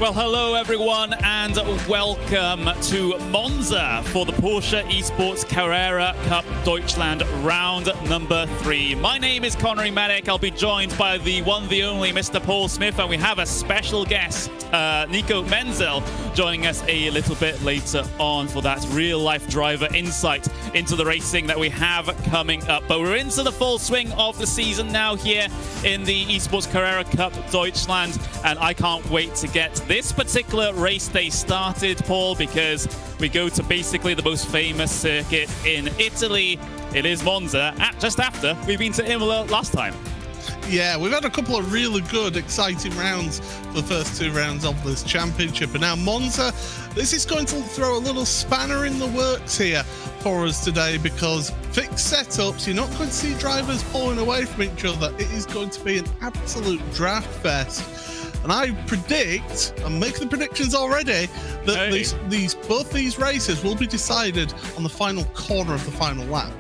Well, hello everyone and welcome to Monza for the Porsche Esports Carrera Cup Deutschland round number 3. My name is Connery Medic. I'll be joined by the one, the only Mr. Paul Smith, and we have a special guest, Nico Menzel, joining us a little bit later on for that real-life driver insight into the racing that we have coming up. But we're into the full swing of the season now here in the Esports Carrera Cup Deutschland, and I can't wait to get this particular race day started, Paul, because we go to basically the most famous circuit in Italy. It is Monza, just after we've been to Imola last time. Yeah, we've had a couple of really good, exciting rounds for the first 2 rounds of this championship. And now Monza, this is going to throw a little spanner in the works here for us today, because fixed setups, you're not going to see drivers pulling away from each other. It is going to be an absolute draft fest. And I predict, I'm making the predictions already, that both these races will be decided on the final corner of the final lap.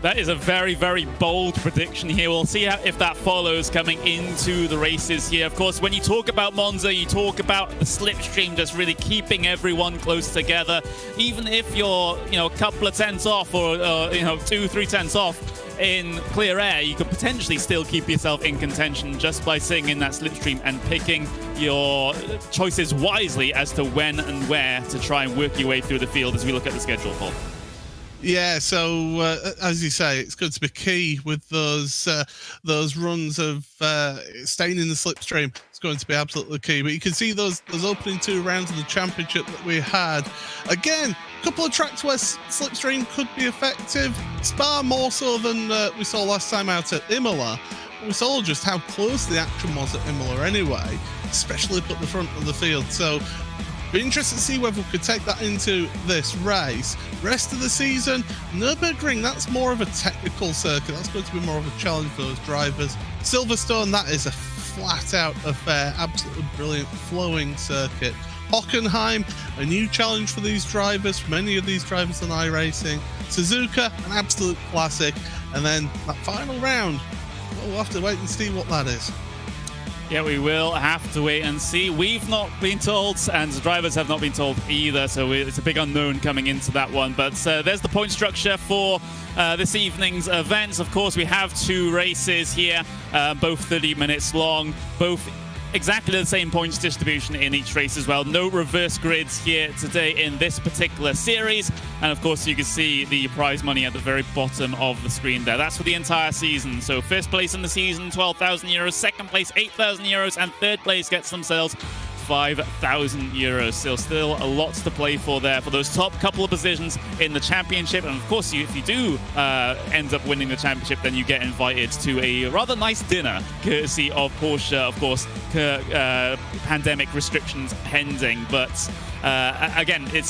That is a very, very bold prediction here. We'll see if that follows coming into the races here. Of course, when you talk about Monza, you talk about the slipstream just really keeping everyone close together. Even if you're, a couple of tenths off or 2-3 tenths off in clear air, you could potentially still keep yourself in contention just by sitting in that slipstream and picking your choices wisely as to when and where to try and work your way through the field as we look at the schedule, Paul. Yeah, so as you say, it's going to be key with those runs of staying in the slipstream. It's going to be absolutely key. But you can see those opening 2 rounds of the championship that we had. Again, a couple of tracks where slipstream could be effective. Spa more so than we saw last time out at Imola. We saw just how close the action was at Imola anyway, especially up at the front of the field. So be interested to see whether we could take that into this race. Rest of the season, Nürburgring, that's more of a technical circuit. That's going to be more of a challenge for those drivers. Silverstone, that is a flat-out affair. Absolutely brilliant, flowing circuit. Hockenheim, a new challenge for these drivers, for many of these drivers on iRacing. Suzuka, an absolute classic. And then that final round, we'll have to wait and see what that is. Yeah, we will have to wait and see. We've not been told, and the drivers have not been told either, so it's a big unknown coming into that one. But there's the point structure for this evening's events. Of course, we have 2 races here, both 30 minutes long, both exactly the same points distribution in each race as well. No reverse grids here today in this particular series. And of course, you can see the prize money at the very bottom of the screen there. That's for the entire season. So first place in the season, 12,000 euros. Second place, 8,000 euros. And third place gets themselves 5,000 euros. So still a lot to play for there for those top couple of positions in the championship. And of course, if you do end up winning the championship, then you get invited to a rather nice dinner courtesy of Porsche, of course, pandemic restrictions pending. But again, it's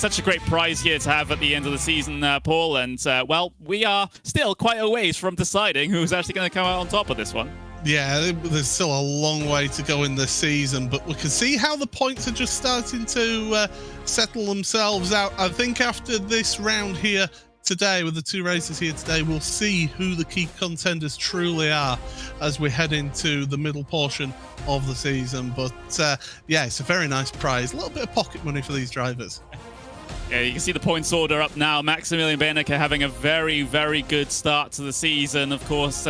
such a great prize here to have at the end of the season, Paul. And well, we are still quite a ways from deciding who's actually going to come out on top of this one. Yeah, there's still a long way to go in this season, but we can see how the points are just starting to settle themselves out. I think after this round here today, with the 2 races here today, we'll see who the key contenders truly are as we head into the middle portion of the season. But yeah, it's a very nice prize. A little bit of pocket money for these drivers. Yeah, you can see the points order up now. Maximilian Benecke having a very, very good start to the season. Of course,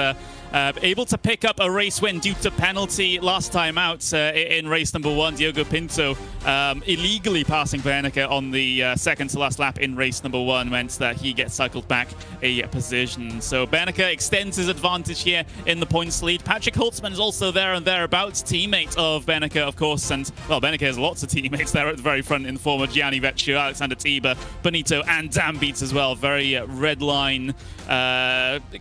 able to pick up a race win due to penalty last time out in race number 1. Diogo Pinto illegally passing Benecke on the second to last lap in race number 1 meant that he gets cycled back a position. So Benecke extends his advantage here in the points lead. Patrick Holtzman is also there and thereabouts, teammate of Benecke, of course. And, well, Benecke has lots of teammates there at the very front in the form of Gianni Vecchio, Alexander Tiber, Benito, and Dan Beats as well. Very red line,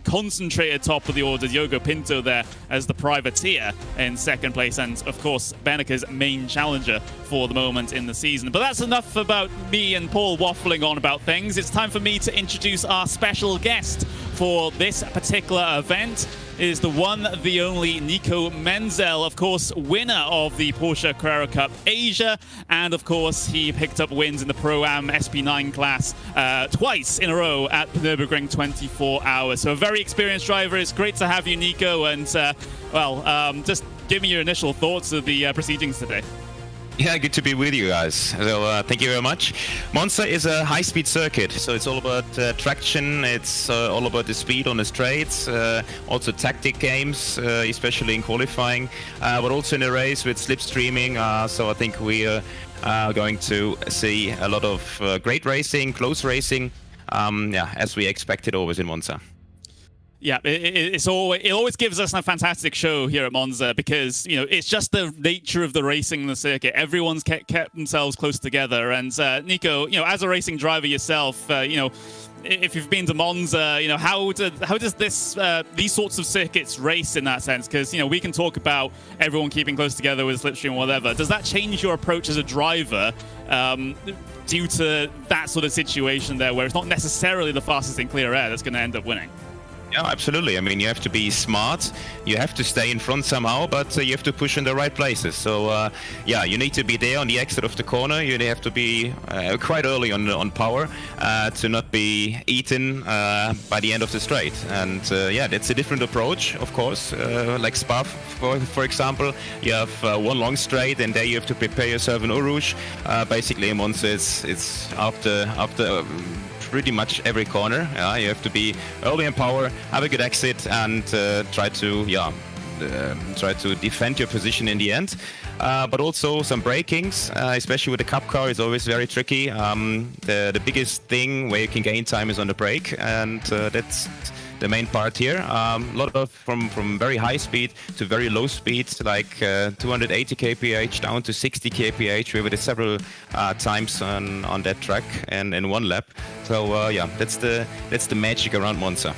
concentrated top of the order. Diogo Pinto there as the privateer in second place, and of course Benecke's main challenger for the moment in the season. But that's enough about me and Paul waffling on about things. It's time for me to introduce our special guest for this particular event. Is the one, the only Nico Menzel, of course, winner of the Porsche Carrera Cup Asia. And of course, he picked up wins in the Pro-Am SP9 class twice in a row at Nürburgring 24 hours. So a very experienced driver. It's great to have you, Nico. And, well, just give me your initial thoughts of the proceedings today. Yeah, good to be with you guys. So thank you very much. Monza is a high-speed circuit, so it's all about traction. It's all about the speed on the straights, also tactic games, especially in qualifying, but also in the race with slipstreaming. So I think we are going to see a lot of great racing, close racing, as we expected always in Monza. Yeah, it always gives us a fantastic show here at Monza because, you know, it's just the nature of the racing in the circuit. Everyone's kept themselves close together. And Nico, you know, as a racing driver yourself, you know, if you've been to Monza, you know, how does these sorts of circuits race in that sense? Because, you know, we can talk about everyone keeping close together with slipstream or whatever. Does that change your approach as a driver due to that sort of situation there, where it's not necessarily the fastest in clear air that's going to end up winning? Yeah, absolutely. I mean, you have to be smart. You have to stay in front somehow, but you have to push in the right places. So, yeah, you need to be there on the exit of the corner. You have to be quite early on power to not be eaten by the end of the straight. And yeah, that's a different approach, of course. Like Spa, for example, you have one long straight, and there you have to prepare yourself in Eau Rouge. Basically, in Monza, it's after pretty much every corner. You have to be early in power, have a good exit, and try to defend your position in the end. But also some brakings, especially with the Cup car, is always very tricky. The biggest thing where you can gain time is on the brake, and that's the main part here. A lot of from very high speed to very low speed, like 280 kph down to 60 kph. We did several times on that track and in one lap. So yeah, that's the magic around Monza.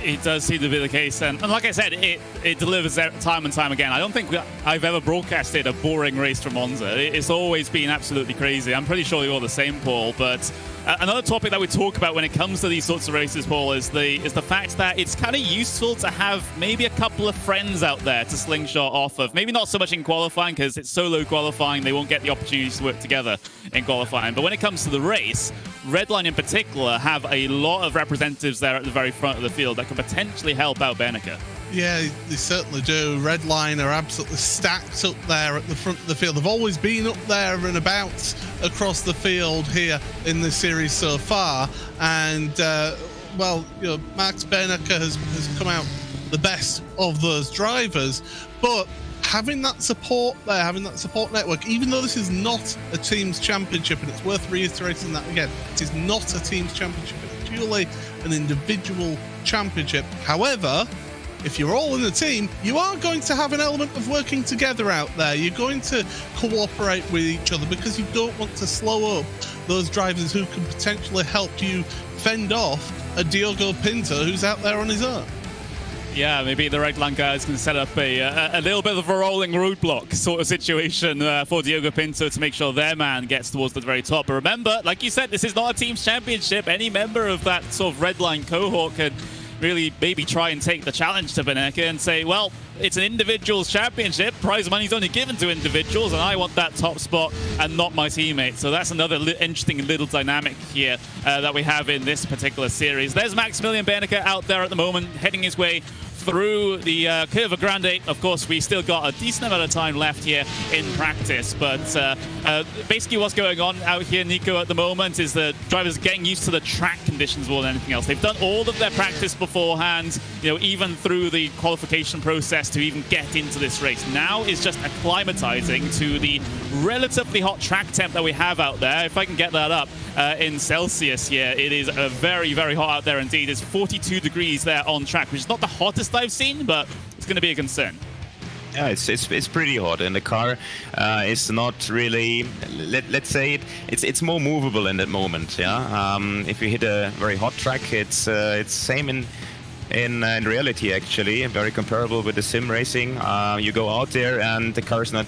It does seem to be the case, and like I said, it delivers time and time again. I don't think I've ever broadcasted a boring race from Monza. It's always been absolutely crazy. I'm pretty sure you're the same, Paul. But another topic that we talk about when it comes to these sorts of races, Paul, is the fact that it's kind of useful to have maybe a couple of friends out there to slingshot off of. Maybe not so much in qualifying, because it's solo qualifying. They won't get the opportunity to work together in qualifying. But when it comes to the race, Redline in particular have a lot of representatives there at the very front of the field that can potentially help out Benneke. Yeah, they certainly do. Redline are absolutely stacked up there at the front of the field. They've always been up there and about across the field here in the series so far. And, well, you know, Max Benneke has come out the best of those drivers. But having that support there, having that support network, even though this is not a team's championship, and it's worth reiterating that again, it is not a team's championship, it's purely an individual championship. However, if you're all in a team, you are going to have an element of working together out there. You're going to cooperate with each other because you don't want to slow up those drivers who can potentially help you fend off a Diogo Pinto who's out there on his own. Yeah, maybe the Redline guys can set up a little bit of a rolling roadblock sort of situation for Diogo Pinto to make sure their man gets towards the very top. But remember, like you said, this is not a team's championship. Any member of that sort of Redline cohort could really maybe try and take the challenge to Benneke and say, well, it's an individuals championship. Prize money's only given to individuals, and I want that top spot and not my teammate. So that's another interesting little dynamic here that we have in this particular series. There's Maximilian Benneke out there at the moment, heading his way through the Curva Grande. Of course, we still got a decent amount of time left here in practice, but basically what's going on out here, Nico, at the moment is the drivers getting used to the track conditions more than anything else. They've done all of their practice beforehand, you know, even through the qualification process to even get into this race. Now is just acclimatizing to the relatively hot track temp that we have out there. If I can get that up in Celsius here, it is very, very hot out there indeed. It's 42 degrees there on track, which is not the hottest I've seen, but it's going to be a concern. Yeah, it's pretty hot, and the car is not really. Let's say it's more movable in that moment. Yeah, if you hit a very hot track, it's same in reality actually, very comparable with the sim racing. You go out there, and the car is not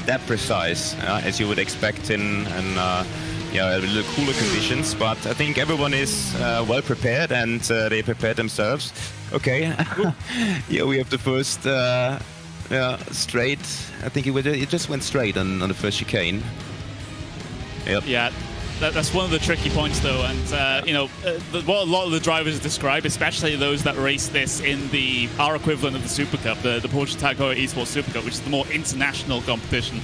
that precise as you would expect in a little cooler conditions. But I think everyone is well prepared, and they prepared themselves. Okay, yeah, we have the first straight. I think it just went straight on the first chicane. Yep. Yeah. That's one of the tricky points, though, and you know what a lot of the drivers describe, especially those that race this in our equivalent of the Super Cup, the Porsche Carrera Esports Super Cup, which is the more international competition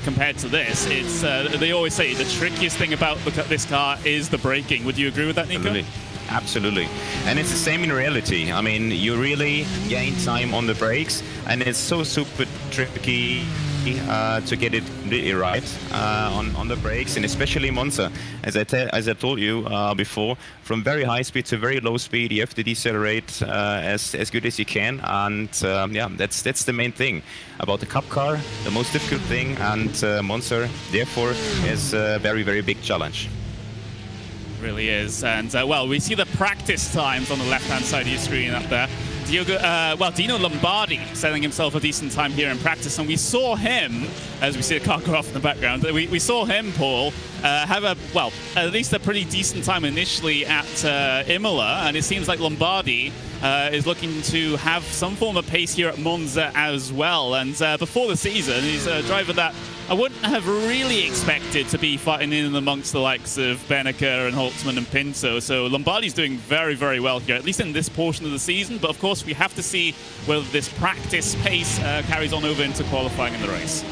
compared to this. It's they always say the trickiest thing about this car is the braking. Would you agree with that, Nico? Absolutely. And it's the same in reality. I mean, you really gain time on the brakes, and it's so super tricky to get it completely right on the brakes, and especially Monza. As I told you before, from very high speed to very low speed, you have to decelerate as good as you can, and yeah, that's the main thing about the Cup car, the most difficult thing, and Monza therefore is a very, very big challenge. Really is. And well, we see the practice times on the left-hand side of your screen up there. Dino Lombardi setting himself a decent time here in practice, and we saw him, as we see the car go off in the background, we saw him, Paul, have at least a pretty decent time initially at Imola, and it seems like Lombardi is looking to have some form of pace here at Monza as well. And before the season, he's a driver that I wouldn't have really expected to be fighting in amongst the likes of Benneker and Holtzman and Pinto. So Lombardi's doing very, very well here, at least in this portion of the season. But of course, we have to see whether this practice pace carries on over into qualifying in the race.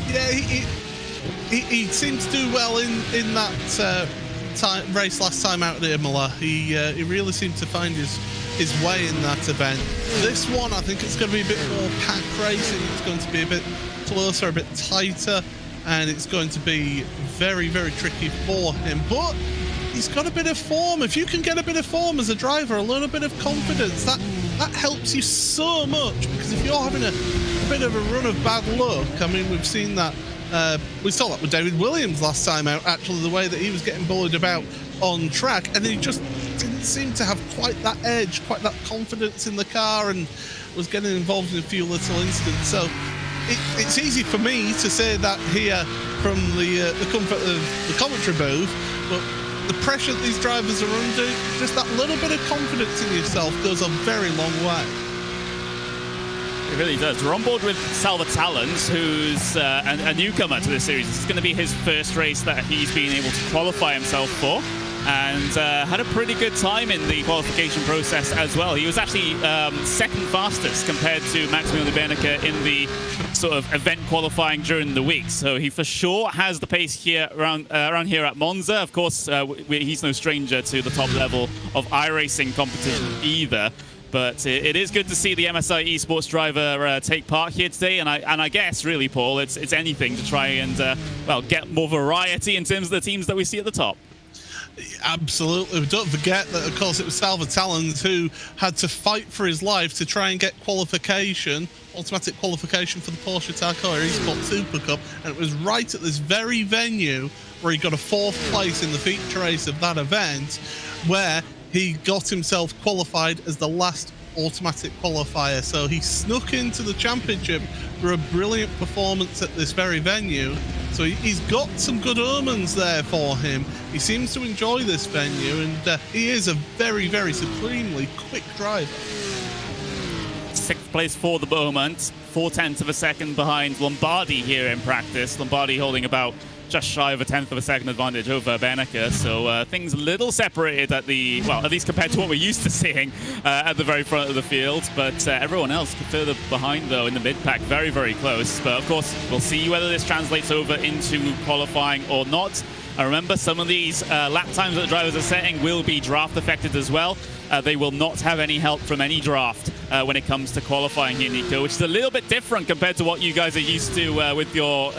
Yeah, he seemed to do well in that race last time out at Imola. He really seemed to find his way in that event. This one, I think it's going to be a bit more pack racing. It's going to be a bit closer, a bit tighter, and it's going to be very, very tricky for him. But he's got a bit of form. If you can get a bit of form as a driver, a little bit of confidence, that helps you so much. Because if you're having a bit of a run of bad luck, I mean, we've seen that. We saw that with David Williams last time out, actually, the way that he was getting bullied about on track, and then he just didn't seem to have quite that edge, quite that confidence in the car, and was getting involved in a few little incidents. So it's easy for me to say that here from the comfort of the commentary booth, but the pressure that these drivers are under, just that little bit of confidence in yourself goes a very long way. It really does. We're on board with Salva Talens, who's a newcomer to this series. This is going to be his first race that he's been able to qualify himself for, and had a pretty good time in the qualification process as well. He was actually second fastest compared to Maximilian Benneker in the sort of event qualifying during the week. So he for sure has the pace here around here at Monza. Of course, he's no stranger to the top level of iRacing competition either. But it is good to see the MSI Esports driver take part here today, and I guess really, Paul, it's anything to try and get more variety in terms of the teams that we see at the top. Absolutely. Don't forget that, of course, it was Salva Talens who had to fight for his life to try and get qualification, automatic qualification for the Porsche Carrera Esports Super Cup, and it was right at this very venue where he got a 4th place in the feature race of that event, where he got himself qualified as the last automatic qualifier. So he snuck into the championship for a brilliant performance at this very venue. So he's got some good omens there for him. He seems to enjoy this venue, and he is a very, very supremely quick driver. 6th place for the moment, 0.4 of a second behind Lombardi here in practice. Lombardi holding about just shy of a 1/10 of a second advantage over Benneker, so things a little separated at the, well, at least compared to what we're used to seeing at the very front of the field, but everyone else further behind, though, in the mid-pack, very, very close. But of course, we'll see whether this translates over into qualifying or not. And remember, some of these lap times that the drivers are setting will be draft affected as well. They will not have any help from any draft when it comes to qualifying here, Nico, which is a little bit different compared to what you guys are used to with your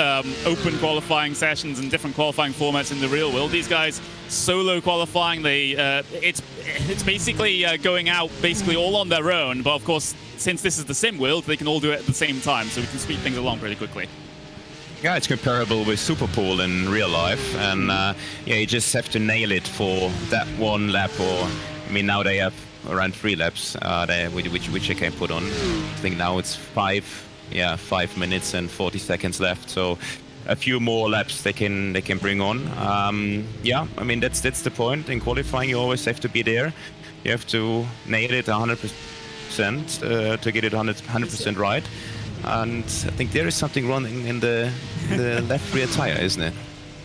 open qualifying sessions and different qualifying formats in the real world. These guys solo qualifying, it's basically going out basically all on their own. But of course, since this is the sim world, they can all do it at the same time, so we can speed things along pretty quickly. Yeah, it's comparable with Superpole in real life, and yeah, you just have to nail it for that one lap, or I mean, now they have around 3 laps, which they can put on. I think now it's 5 minutes and 40 seconds left, so a few more laps they can bring on. Yeah, I mean that's the point. In qualifying, you always have to be there. You have to nail it 100% to get it 100% right. And I think there is something wrong in the left rear tire, isn't it?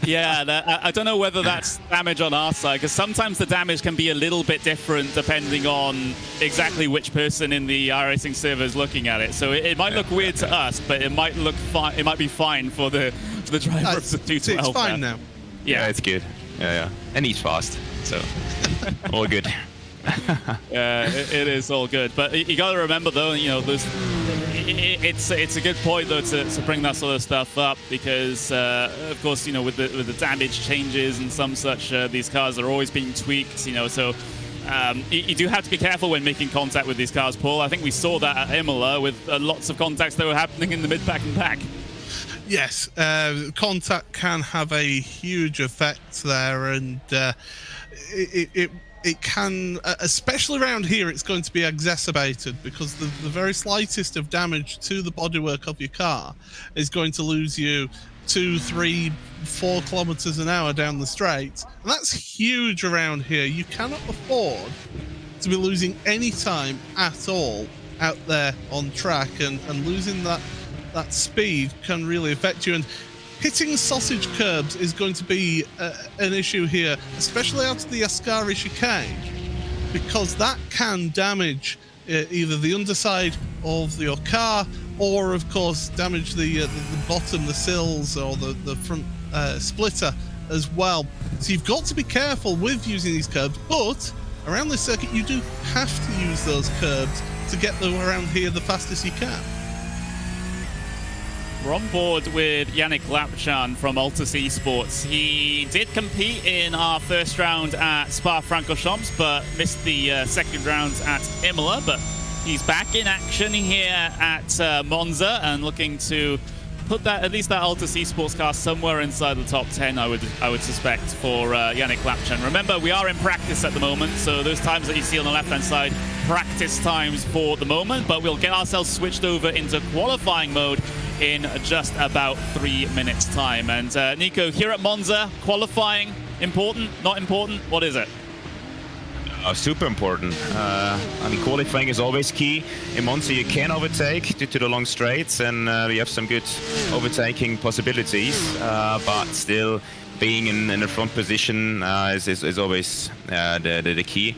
Yeah, I don't know whether that's damage on our side, because sometimes the damage can be a little bit different depending on exactly which person in the iRacing server is looking at it. So it might look weird to us, but it might look fine. It might be fine for the driver of the 212. It's fine now. Yeah, it's good. Yeah, and he's fast, so all good. Yeah, it is all good. But you got to remember, though, you know, it's a good point though to bring that sort of stuff up, because of course, you know, with the damage changes and some such, these cars are always being tweaked, you know, so you do have to be careful when making contact with these cars, Paul. I think we saw that at Imola with lots of contacts that were happening in the mid-pack and pack. Yes, contact can have a huge effect there, and it can, especially around here, it's going to be exacerbated, because the very slightest of damage to the bodywork of your car is going to lose you 2, 3, 4 kilometers an hour down the straight. And that's huge around here. You cannot afford to be losing any time at all out there on track, and losing that speed can really affect you. And hitting sausage curbs is going to be an issue here, especially out of the Ascari chicane, because that can damage either the underside of your car, or of course damage the bottom, the sills, or the front splitter as well. So you've got to be careful with using these curbs, but around this circuit you do have to use those curbs to get them around here the fastest you can. We're on board with Yannick Lapchan from Altus Esports. He did compete in our first round at Spa-Francorchamps, but missed the second round at Imola. But he's back in action here at Monza, and looking to put that, at least that Altus Esports car, somewhere inside the top 10, I would suspect, for Yannick Lapchan. Remember, we are in practice at the moment, so those times that you see on the left-hand side, practice times for the moment, but we'll get ourselves switched over into qualifying mode in just about 3 minutes time. And Nico, here at Monza, qualifying, important, not important? What is it? Super important. I mean, qualifying is always key. In Monza you can overtake due to the long straights, and we have some good overtaking possibilities, but still being in the front position is always the key.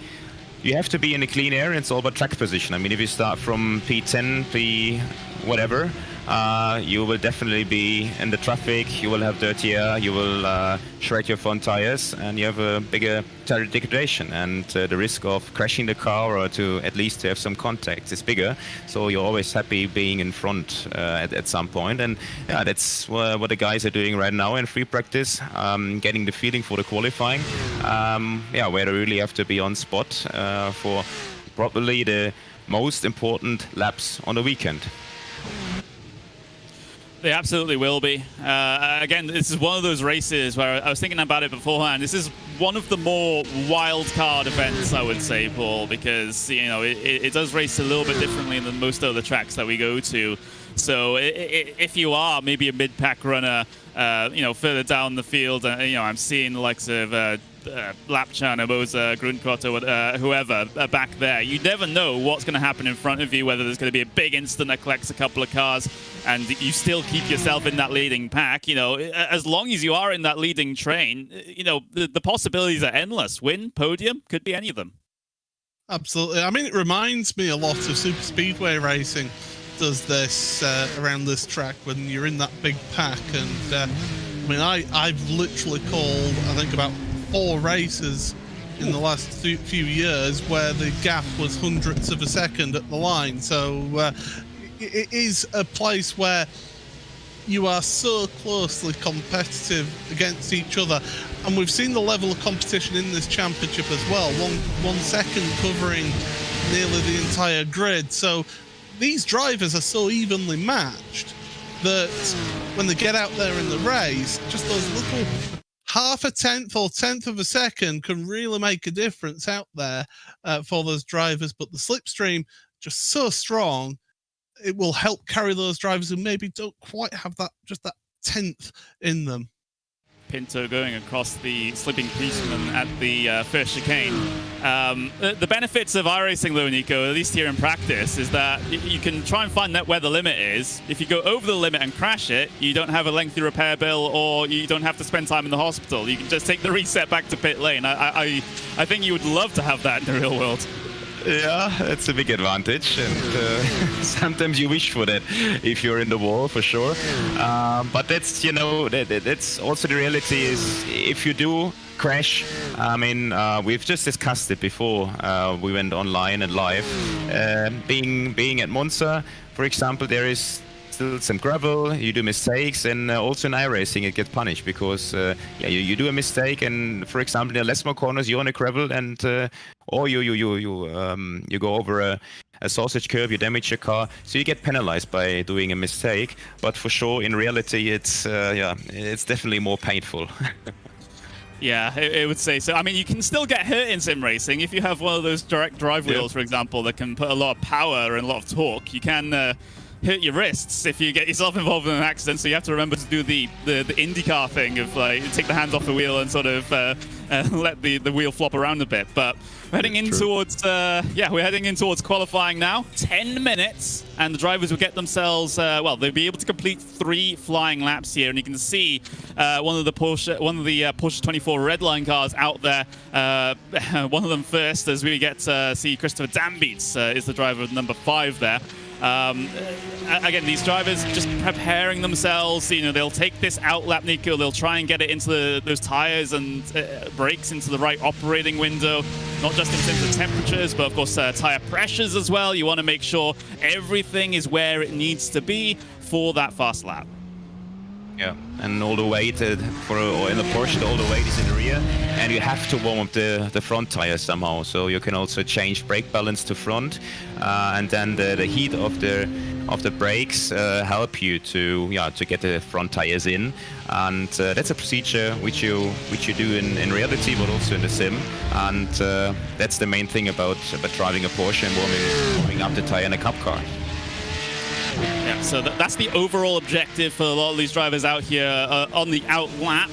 You have to be in a clean area. It's all about track position. I mean, if you start from P10, P whatever, you will definitely be in the traffic, you will have dirty air, you will shred your front tires, and you have a bigger tire degradation, and the risk of crashing the car, or to at least to have some contact, is bigger. So you're always happy being in front at some point. And yeah, that's what the guys are doing right now in free practice, getting the feeling for the qualifying, where they really have to be on spot for probably the most important laps on the weekend. They absolutely will be. Again, this is one of those races where I was thinking about it beforehand. This is one of the more wild card events, I would say, Paul, because, you know, it does race a little bit differently than most of the tracks that we go to. So if you are maybe a mid-pack runner, you know, further down the field, you know, I'm seeing the likes of Lapchan, Moza, Grundkot, whoever back there. You never know what's going to happen in front of you, whether there's going to be a big incident that collects a couple of cars and you still keep yourself in that leading pack. You know, as long as you are in that leading train, you know, the possibilities are endless. Win, podium, could be any of them. Absolutely. I mean, it reminds me a lot of super speedway racing. Does this around this track when you're in that big pack. And I mean, I've literally called, I think, about 4 races in the last few years where the gap was hundredths of a second at the line. So it is a place where you are so closely competitive against each other, and we've seen the level of competition in this championship as well. One second covering nearly the entire grid. So these drivers are so evenly matched that when they get out there in the race, just those little half a tenth or tenth of a second can really make a difference out there for those drivers. But the slipstream just so strong, it will help carry those drivers who maybe don't quite have that, just that tenth in them. Pinto going across the slipping policeman at the first chicane. The benefits of iRacing, though, Nico, at least here in practice, is that you can try and find out where the limit is. If you go over the limit and crash it, you don't have a lengthy repair bill, or you don't have to spend time in the hospital. You can just take the reset back to pit lane. I think you would love to have that in the real world. Yeah, that's a big advantage, and sometimes you wish for that if you're in the wall, for sure. But that's, you know, that's also the reality is if you do crash, I mean, we've just discussed it before we went online and live. Being at Monza, for example, there is still some gravel, you do mistakes, and also in iRacing it gets punished because yeah, you do a mistake, and for example, in the less more corners you're on a gravel, and or you go over a sausage curb, you damage your car, so you get penalized by doing a mistake. But for sure, in reality, it's yeah, it's definitely more painful. Yeah, it would say so. I mean, you can still get hurt in sim racing if you have one of those direct drive wheels, for example, that can put a lot of power and a lot of torque. You can hurt your wrists if you get yourself involved in an accident. So you have to remember to do the IndyCar thing of like take the hands off the wheel and sort of let the wheel flop around a bit. But we're heading in towards yeah, we're heading in towards qualifying now. 10 minutes, and the drivers will get themselves well, they'll be able to complete 3 flying laps here, and you can see one of the Porsche 24 Redline cars out there. One of them first, as we get to see Christopher Dambeats is the driver of number 5 there. Again, these drivers just preparing themselves. You know, they'll take this out lap, Nico. They'll try and get it into those tires and brakes into the right operating window, not just in terms of temperatures, but of course tire pressures as well. You want to make sure everything is where it needs to be for that fast lap. Yeah, and all the weight or in the Porsche, all the weight is in the rear, and you have to warm up the front tire somehow. So you can also change brake balance to front, and then the heat of the brakes help you to get the front tires in, and that's a procedure which you do in reality, but also in the sim, and that's the main thing about driving a Porsche and warming up the tire in a cup car. Yeah, so that's the overall objective for a lot of these drivers out here on the out lap.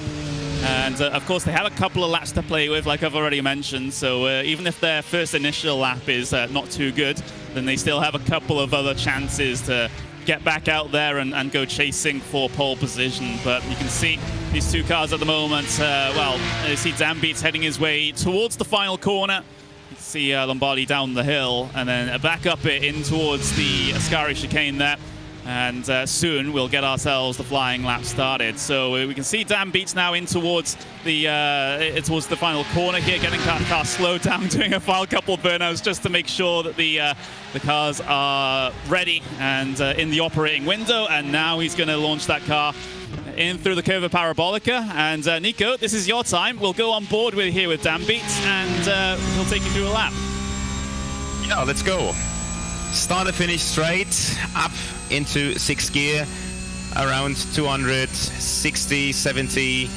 And of course, they have a couple of laps to play with, like I've already mentioned. So even if their first initial lap is not too good, then they still have a couple of other chances to get back out there and go chasing for pole position. But you can see these 2 cars at the moment. Well, you see Dambeats heading his way towards the final corner. You can see Lombardi down the hill, and then back up it in towards the Ascari chicane there. And soon we'll get ourselves the flying lap started. So we can see Dambeats now in towards the final corner here, getting car slowed down, doing a couple of burnouts just to make sure that the cars are ready and in the operating window. And now he's going to launch that car in through the Curva Parabolica. And Nico, this is your time. We'll go on board here with Dambeats, and he'll take you through a lap. Yeah, let's go. Start and finish straight, up into 6th gear, around 260, 70,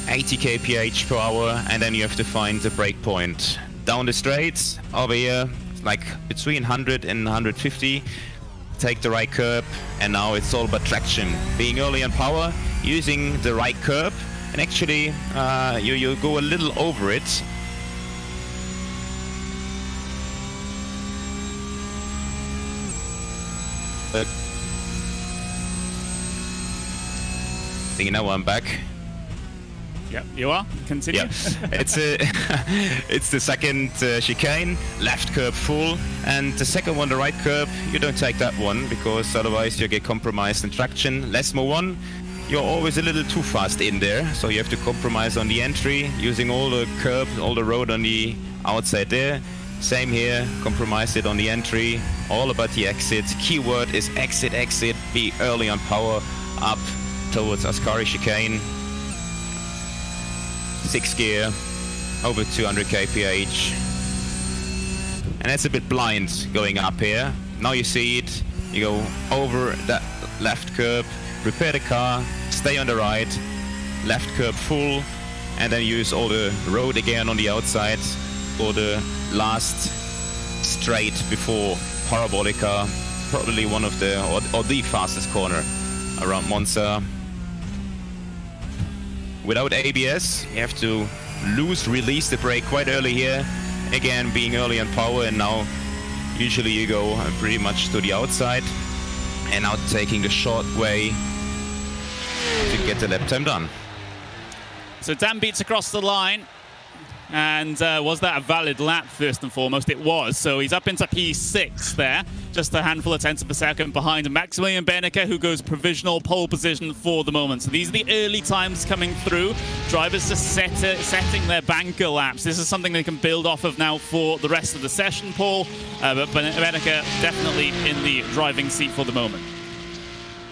80 kph per hour, and then you have to find the brake point. Down the straight, over here, like between 100 and 150, take the right curb, and now it's all about traction. Being early on power, using the right curb, and actually you go a little over it. I think now I'm back. Yep, you are. Continue. Yeah, it's the second chicane, left curb full, and the second one, the right curb, you don't take that one because otherwise you get compromised in traction. Less more one, you're always a little too fast in there, so you have to compromise on the entry, using all the curb, all the road on the outside there. Same here, compromise it on the entry, all about the exit. Keyword is exit, exit, be early on power, up towards Ascari chicane. 6th gear, over 200 kph. And that's a bit blind going up here. Now you see it, you go over that left curb, prepare the car, stay on the right, left curb full, and then use all the road again on the outside for the last straight before Parabolica, probably one of the, or the fastest corner around Monza. Without ABS, you have to release the brake quite early here, again being early on power, and now usually you go pretty much to the outside, and now taking the short way to get the lap time done. So Dan beats across the line. And was that a valid lap, first and foremost? It was. So he's up into P6 there, just a handful of tenths of a second behind Maximilian Benecke, who goes provisional pole position for the moment. So these are the early times coming through. Drivers just setting their banker laps. This is something they can build off of now for the rest of the session, Paul. But Benecke definitely in the driving seat for the moment.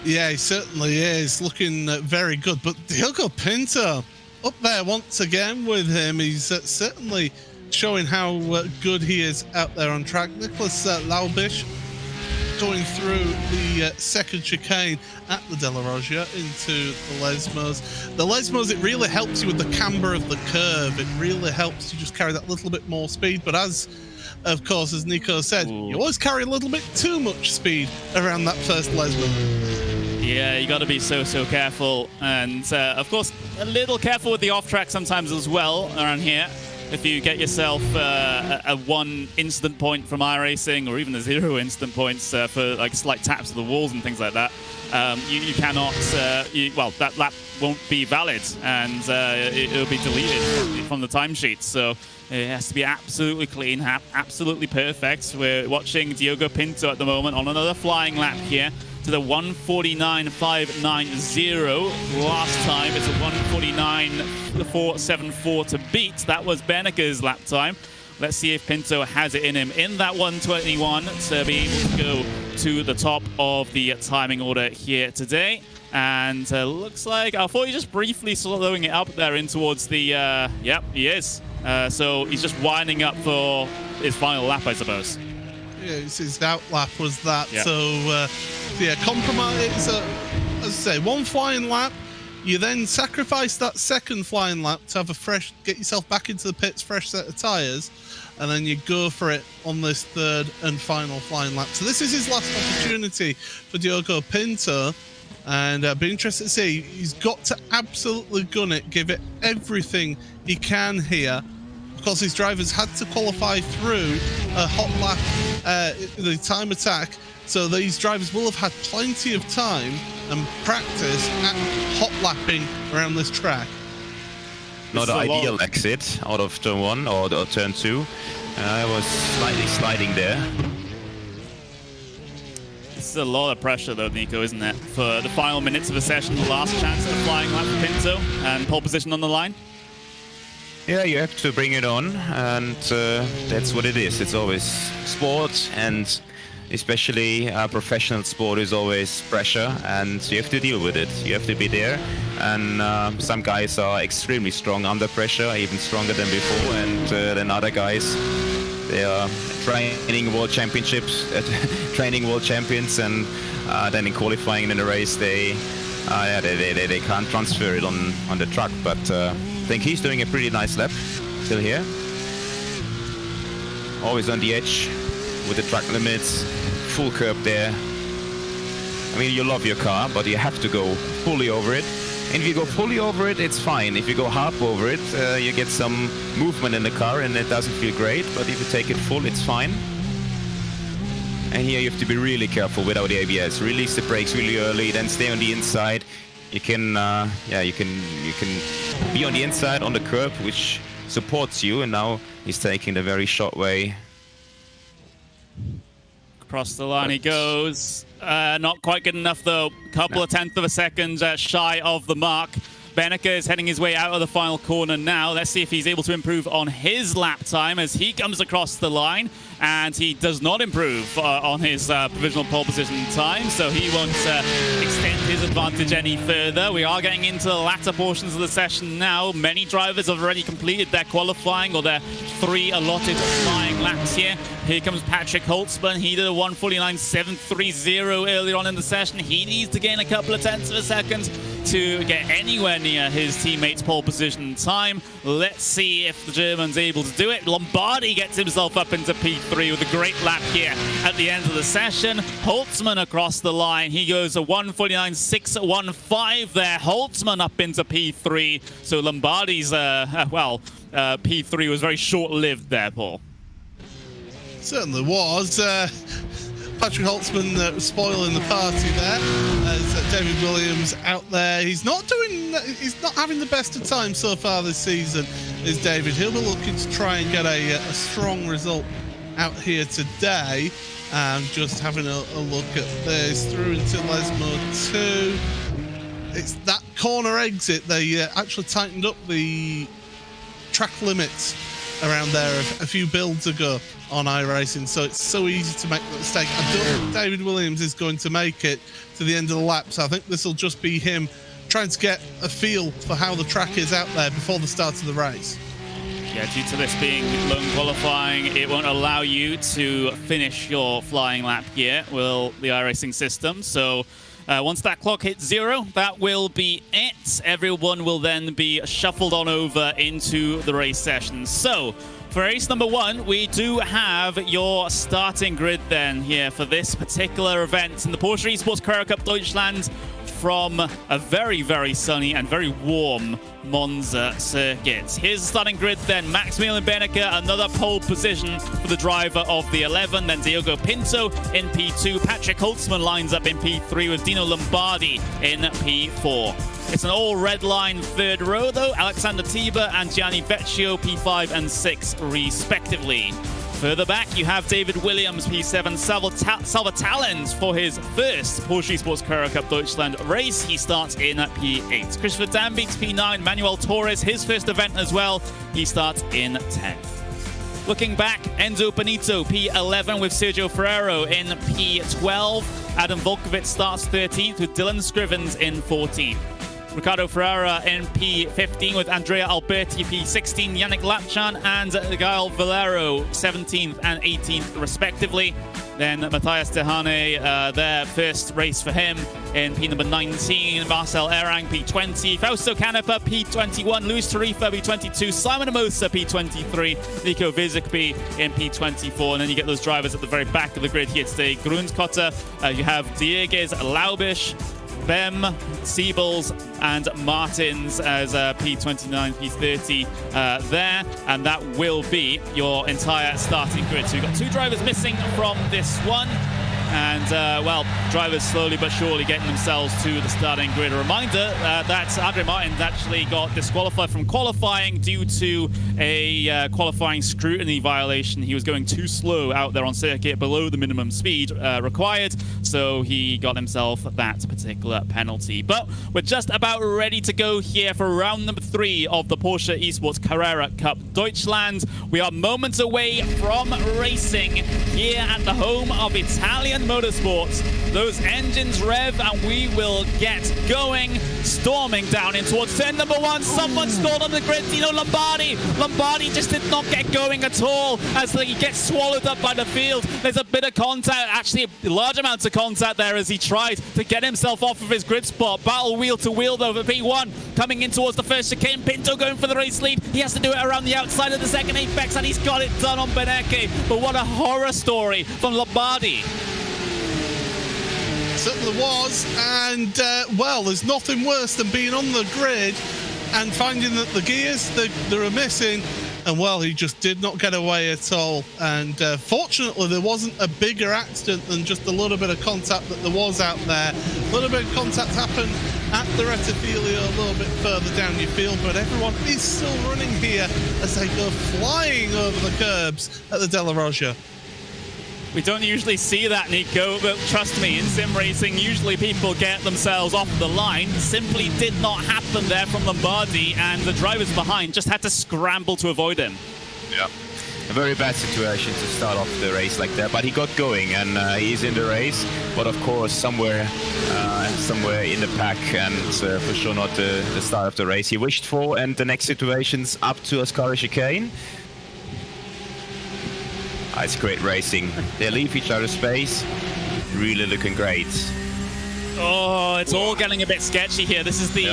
Yeah, he certainly is, looking very good. But Diogo Pinto up there once again with him. He's certainly showing how good he is out there on track. Nicholas Laubisch going through the second chicane at the De La Roggia into the Lesmos. The Lesmos, it really helps you with the camber of the curve. It really helps you just carry that little bit more speed. But as, of course, as Nico said, you always carry a little bit too much speed around that first Lesmo. Yeah, you got to be so careful, and of course a little careful with the off track sometimes as well around here. If you get yourself a 1 incident point from iRacing, or even a 0 incident points for like slight taps of the walls and things like that, you cannot. Well, that lap won't be valid, and it'll be deleted from the timesheet. So it has to be absolutely clean, absolutely perfect. We're watching Diogo Pinto at the moment on another flying lap here to the 1:49.590. Last time it's a 1:49.474 to beat. That was Benecke's lap time. Let's see if Pinto has it in him in that 1:21 to be able to go to the top of the timing order here today. And looks like, I thought he just briefly slowing it up there in towards the, yep, he is. So he's just winding up for his final lap, I suppose. Yeah, his out lap was that. Yep. So, yeah, compromise, as I say, 1 flying lap. You then sacrifice that second flying lap to have a fresh, get yourself back into the pits, fresh set of tyres, and then you go for it on this third and final flying lap. So this is his last opportunity for Diogo Pinto, and I'd be interested to see. He's got to absolutely gun it, give it everything he can here. Of course, his drivers had to qualify through a hot lap, the time attack, so these drivers will have had plenty of time and practice at hot lapping around this track. Not an ideal exit out of turn 1 or turn 2. I was slightly sliding there. This is a lot of pressure though, Nico, isn't it? For the final minutes of the session, the last chance at a flying lap for Pinto and pole position on the line. Yeah, you have to bring it on, and that's what it is. It's always sport, and especially professional sport is always pressure, and you have to deal with it. You have to be there, and some guys are extremely strong under pressure, even stronger than before, and then other guys, they are training world championships, training world champions, and then in qualifying in the race, they can't transfer it on the truck, but I think he's doing a pretty nice lap still here. Always on the edge with the track limits, full curb there. I mean, you love your car, but you have to go fully over it. And if you go fully over it, it's fine. If you go half over it, you get some movement in the car and it doesn't feel great. But if you take it full, it's fine. And here you have to be really careful without the ABS. Release the brakes really early, then stay on the inside. You can, you can be on the inside on the curb, which supports you. And now he's taking the very short way. Across the line he goes. Not quite good enough though. Couple of tenths of a second shy of the mark. Benecke is heading his way out of the final corner now. Let's see if he's able to improve on his lap time as he comes across the line. And he does not improve on his provisional pole position time, so he won't extend his advantage any further. We are getting into the latter portions of the session now. Many drivers have already completed their qualifying or their 3 allotted flying laps here. Here comes Patrick Holtzman. He did a 1:49.730 earlier on in the session. He needs to gain a couple of tenths of a second to get anywhere near his teammate's pole position time. Let's see if the German's able to do it. Lombardi gets himself up into P3 with a great lap here at the end of the session. Holtzman across the line. He goes a 1:49.615 there. Holtzman up into P3. So Lombardi's, P3 was very short-lived there, Paul. Certainly was. Patrick Holtzman spoiling the party there as David Williams out there. He's not having the best of times so far this season, is David. He'll be looking to try and get a strong result out here today. Just having a look at this through into Lesmo 2. It's that corner exit. They actually tightened up the track limits around there a few builds ago on iRacing, so it's so easy to make the mistake. I don't think David Williams is going to make it to the end of the lap, so I think this will just be him trying to get a feel for how the track is out there before the start of the race. Yeah, due to this being lone qualifying, it won't allow you to finish your flying lap here with the iRacing system. So once that clock hits 0, that will be it. Everyone will then be shuffled on over into the race session. So for race number 1, we do have your starting grid then here for this particular event in the Porsche Esports Carrera Cup Deutschland from a very, very sunny and very warm Monza circuit. Here's the starting grid then. Maximilian Benecke, another pole position for the driver of the 11. Then Diogo Pinto in P2. Patrick Holtzman lines up in P3 with Dino Lombardi in P4. It's an all red line third row though. Alexander Tiber and Gianni Vecchio P5 and 6 respectively. Further back, you have David Williams, P7, Salva Talent for his first Porsche Esports Carrera Cup Deutschland race. He starts in at P8. Christopher Dambeats, P9. Manuel Torres, his first event as well. He starts in 10th. Looking back, Enzo Benito, P11 with Sergio Ferrero in P12. Adam Volkovich starts 13th with Dylan Scrivens in 14th. Ricardo Ferreira in P15 with Andrea Alberti, P16, Yannick Lapchan and Gael Valero, 17th and 18th respectively. Then Matthias Dehane, their first race for him in P number 19. Marcel Erang, P20. Fausto Canepa, P21. Luis Tarifa, P22. Simon Amosa, P23. Nico Vizikby in P24. And then you get those drivers at the very back of the grid here today. Grundkotter, you have Diegues, Laubisch, Bem, Siebels and Martins as P29, P30 there, and that will be your entire starting grid. So you've got 2 drivers missing from this one, and drivers slowly but surely getting themselves to the starting grid. A reminder that Andre Martins actually got disqualified from qualifying due to a qualifying scrutiny violation. He was going too slow out there on circuit, below the minimum speed required, so he got himself that particular penalty. But we're just about ready to go here for round number 3 of the Porsche Esports Carrera Cup Deutschland. We are moments away from racing here at the home of Italian motorsports. Those engines rev and we will get going, storming down in towards turn number 1. Someone stalled on the grid. Dino Lombardi. Lombardi just did not get going at all as he gets swallowed up by the field. There's a bit of contact, actually large amounts of contact there as he tried to get himself off of his grid spot. Battle wheel to wheel though for P1, coming in towards the first chicane. Pinto going for the race lead. He has to do it around the outside of the second apex and he's got it done on Benecke. But what a horror story from Lombardi. Certainly was, and there's nothing worse than being on the grid and finding that the gears that are missing, and he just did not get away at all. And fortunately there wasn't a bigger accident than just a little bit of contact that there was out there. A little bit of contact happened at the Rettifilio a little bit further down your field, but everyone is still running here as they go flying over the curbs at the Della Roja. We don't usually see that, Nico, but trust me, in sim racing, usually people get themselves off the line. Simply did not happen there from Lombardi, and the drivers behind just had to scramble to avoid him. Yeah, a very bad situation to start off the race like that, but he got going and he's in the race. But of course, somewhere in the pack, and for sure not the start of the race he wished for. And the next situation's up to Ascari chicane. It's great racing. They leave each other space. Really looking great. Oh, it's all getting a bit sketchy here. This is the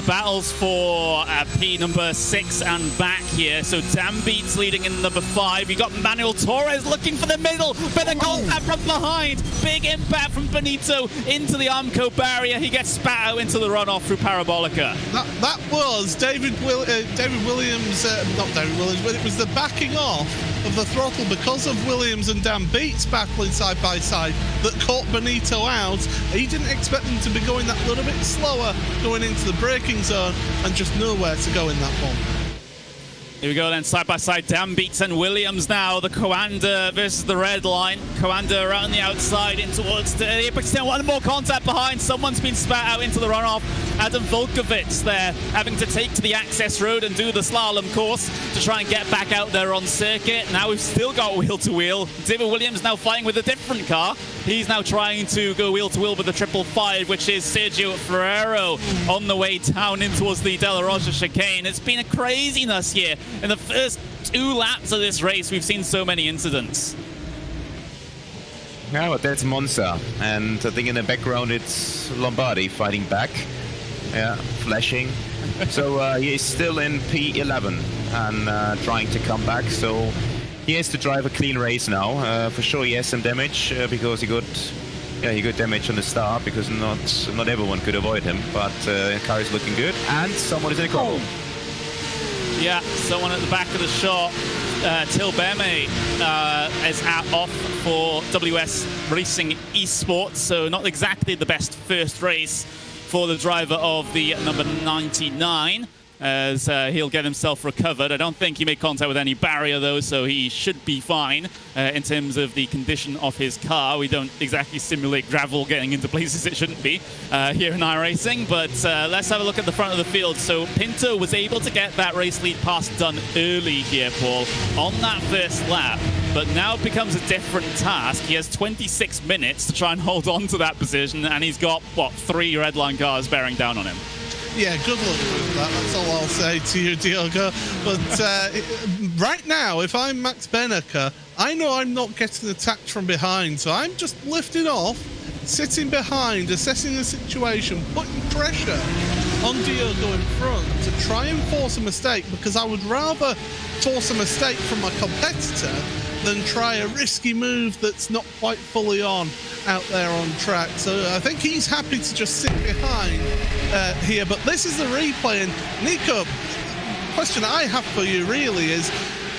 battles for P number 6 and back here. So Dan Beats leading in number 5. You got Manuel Torres looking for the middle. Bit of contact from behind. Big impact from Benito into the Armco barrier. He gets spat out into the runoff through Parabolica. That was David Williams, not David Williams, but it was the backing off of the throttle because of Williams and Dan Beats battling side by side that caught Benito out. He didn't expect them to be going that little bit slower going into the braking zone and just nowhere to go in that one. Here we go then, side by side, Dan Beats and Williams now. The Coanda versus the red line. Coanda around the outside in towards the apex. One more contact behind. Someone's been spat out into the runoff. Adam Volkovits there, having to take to the access road and do the slalom course to try and get back out there on circuit. Now we've still got wheel to wheel. David Williams now fighting with a different car. He's now trying to go wheel to wheel with the 555, which is Sergio Ferrero on the way down in towards the De La Rocha chicane. It's been a craziness here. In the first 2 laps of this race, we've seen so many incidents. Yeah, but that's Monza, and I think in the background it's Lombardi fighting back. Yeah, flashing. So he's still in P11 and trying to come back. So he has to drive a clean race now. For sure, he has some damage because he got damage on the start because not everyone could avoid him. But the car is looking good, and someone is in a car. Yeah, someone at the back of the shot. Till Beme is off for WS Racing Esports, so not exactly the best first race for the driver of the number 99, as he'll get himself recovered. I don't think he made contact with any barrier though, so he should be fine in terms of the condition of his car. We don't exactly simulate gravel getting into places it shouldn't be here in iRacing, but let's have a look at the front of the field. So Pinto was able to get that race lead pass done early here, Paul, on that first lap, but now it becomes a different task. He has 26 minutes to try and hold on to that position, and he's got, what, 3 redline cars bearing down on him. Yeah, good luck with that. That's all I'll say to you, Diogo. But right now, if I'm Max Benneker, I know I'm not getting attacked from behind, so I'm just lifting off, sitting behind, assessing the situation, putting pressure on Diogo in front to try and force a mistake, because I would rather force a mistake from my competitor than try a risky move that's not quite fully on out there on track. So I think he's happy to just sit behind here. But this is the replay. And Nico, the question I have for you really is,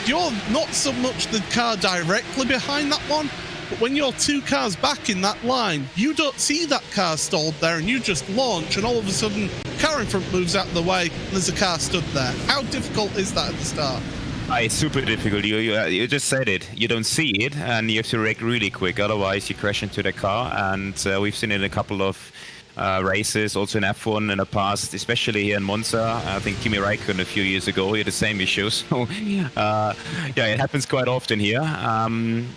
you're not so much the car directly behind that one, but when you're 2 cars back in that line, you don't see that car stalled there and you just launch, and all of a sudden car in front moves out of the way and there's a car stood there. How difficult is that at the start? It's super difficult. You just said it. You don't see it, and you have to react really quick. Otherwise, you crash into the car. And we've seen it in a couple of races, also in F1 in the past, especially here in Monza. I think Kimi Räikkönen a few years ago, he had the same issue. So, yeah, it happens quite often here. And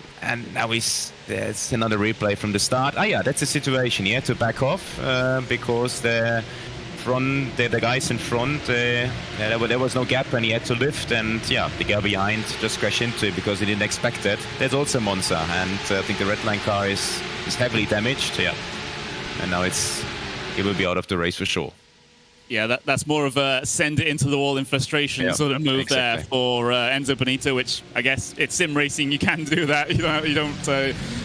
now there's another replay from the start. Yeah, that's the situation. He had to back off because the guys in front, there was no gap and he had to lift, and yeah, the guy behind just crashed into it because he didn't expect it. There's also Monza, and I think the red line car is heavily damaged, yeah, and now he will be out of the race for sure. Yeah, that's more of a send it into the wall in frustration sort of move there for Enzo Benito, which I guess it's sim racing. You can do that. You don't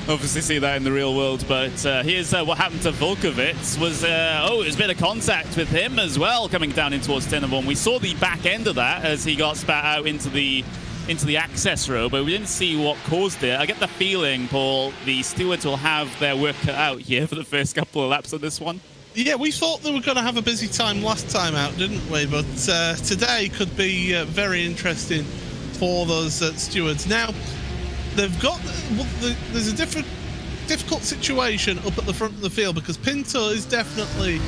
obviously see that in the real world. But here's what happened to Volkovits. There's a bit of contact with him as well coming down in towards turn number 1. We saw the back end of that as he got spat out into the access row, but we didn't see what caused it. I get the feeling, Paul, the stewards will have their work cut out here for the first couple of laps of this one. Yeah, we thought they were going to have a busy time last time out, didn't we? But today could be very interesting for those stewards. Now, there's a difficult situation up at the front of the field because Pinto is definitely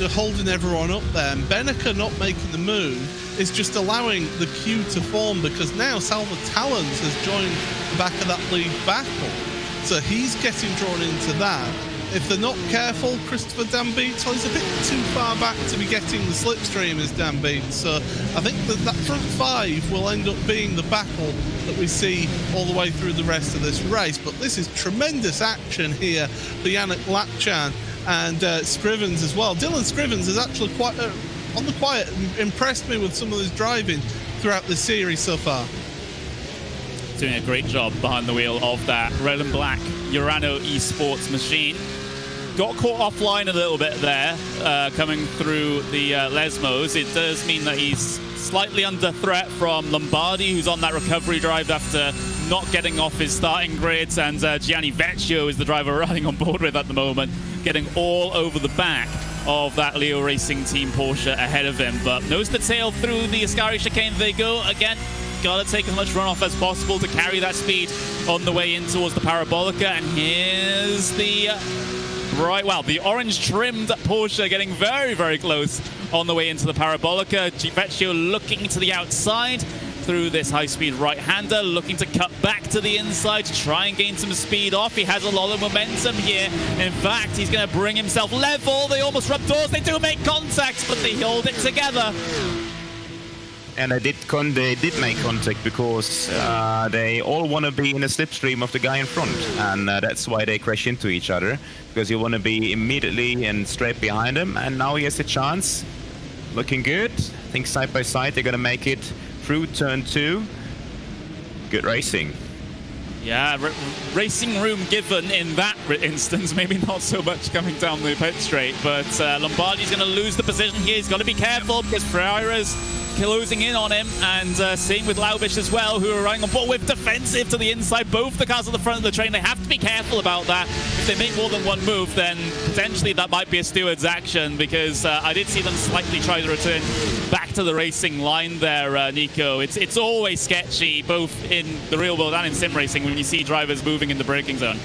holding everyone up there, and Benneker not making the move is just allowing the queue to form, because now Salva Talens has joined the back of that lead battle. So he's getting drawn into that. if they're not careful, Christopher Dan Beats, well, he's a bit too far back to be getting the slipstream as Dan Beats. So I think that front five will end up being the battle that we see all the way through the rest of this race. But this is tremendous action here for Yannick Lapchan and Scrivens as well. Dylan Scrivens is actually quite on the quiet, impressed me with some of his driving throughout the series so far. Doing a great job behind the wheel of that red and black Urano Esports machine. Got caught offline a little bit there, coming through the Lesmos. It does mean that he's slightly under threat from Lombardi, who's on that recovery drive after not getting off his starting grids, and Gianni Vecchio is the driver running on board with at the moment, getting all over the back of that Leo Racing Team Porsche ahead of him. But nose to tail through the Ascari chicane they go. Again, gotta take as much runoff as possible to carry that speed on the way in towards the Parabolica. And here's the the orange trimmed Porsche getting very, very close on the way into the Parabolica. Vecchio looking to the outside through this high-speed right-hander, looking to cut back to the inside to try and gain some speed off. He has a lot of momentum here. In fact, he's going to bring himself level. They almost rub doors. They do make contact, but they hold it together. And they did make contact because they all want to be in the slipstream of the guy in front, and that's why they crash into each other, because you want to be immediately and straight behind him. And now he has a chance, looking good. I think side by side they're going to make it through turn 2. Good racing. Yeah, racing room given in that instance, maybe not so much coming down the pit straight, but Lombardi's going to lose the position here. He's got to be careful because Ferreira's closing in on him, and same with Laubish as well, who are running on board with defensive to the inside. Both the cars at the front of the train, they have to be careful about that. If they make more than one move, then potentially that might be a steward's action, because I did see them slightly try to return back to the racing line there, Nico. It's always sketchy, both in the real world and in sim racing, when you see drivers moving in the braking zone.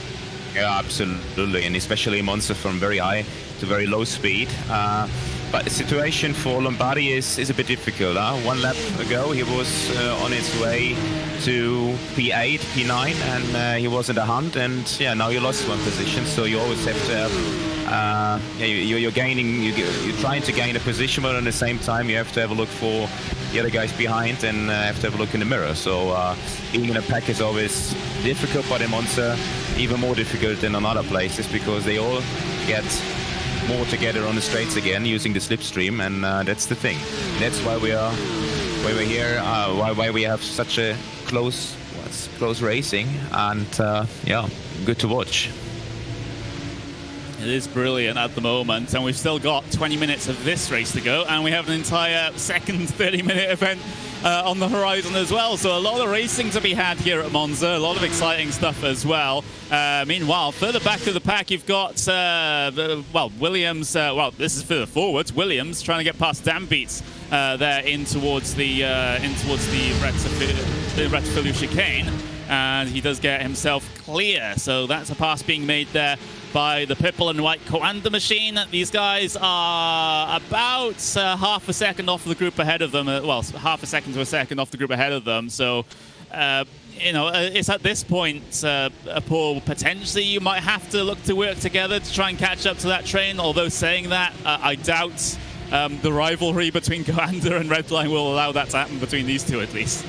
Yeah, absolutely, and especially Monza from very high to very low speed. But the situation for Lombardi is a bit difficult. One lap ago, he was on his way to P8, P9, and he was in the hunt. And yeah, now you lost one position. So you always have to have, you're trying to gain a position, but at the same time, you have to have a look for the other guys behind and have to have a look in the mirror. So being in a pack is always difficult, but in Monza, even more difficult than in other places, because they all get more together on the straights again using the slipstream, and that's the thing. That's why we're here, why we have such a close racing, and yeah, good to watch. It is brilliant at the moment, and we've still got 20 minutes of this race to go, and we have an entire second 30-minute event on the horizon as well. So a lot of racing to be had here at Monza, a lot of exciting stuff as well. Meanwhile, further back to the pack, you've got Williams. This is further forwards. Williams trying to get past Dan Beats there in towards the Rettifilu chicane, and he does get himself clear. So that's a pass being made there by the purple and white Coanda machine. These guys are about half a second off the group ahead of them. Well, half a second to a second off the group ahead of them. So, it's at this point, Paul, potentially you might have to look to work together to try and catch up to that train. Although saying that, I doubt the rivalry between Coanda and Redline will allow that to happen between these two, at least.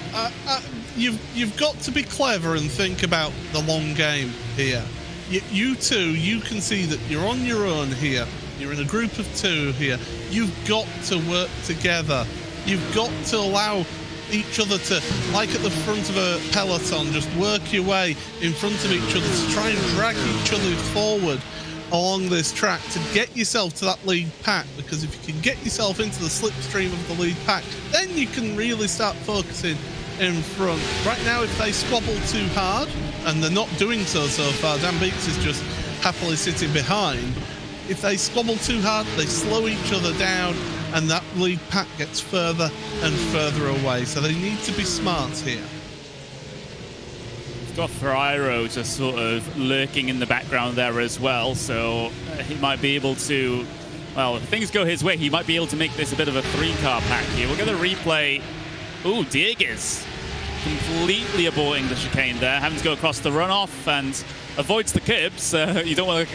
You've got to be clever and think about the long game here. You two, you can see that you're on your own here. You're in a group of two here. You've got to work together. You've got to allow each other to, like at the front of a peloton, just work your way in front of each other to try and drag each other forward along this track to get yourself to that lead pack, because if you can get yourself into the slipstream of the lead pack, then you can really start focusing in front. Right now, if they squabble too hard, and they're not doing so far, Dan Beeks is just happily sitting behind. If they squabble too hard, they slow each other down, and that lead pack gets further and further away. So they need to be smart here. We've got Ferraro just sort of lurking in the background there as well, so he might be able to, well, if things go his way, he might be able to make this a bit of a 3-car pack here. We're going to replay. Ooh, Dieguez completely aborting the chicane there, having to go across the runoff and avoids the kips. You don't want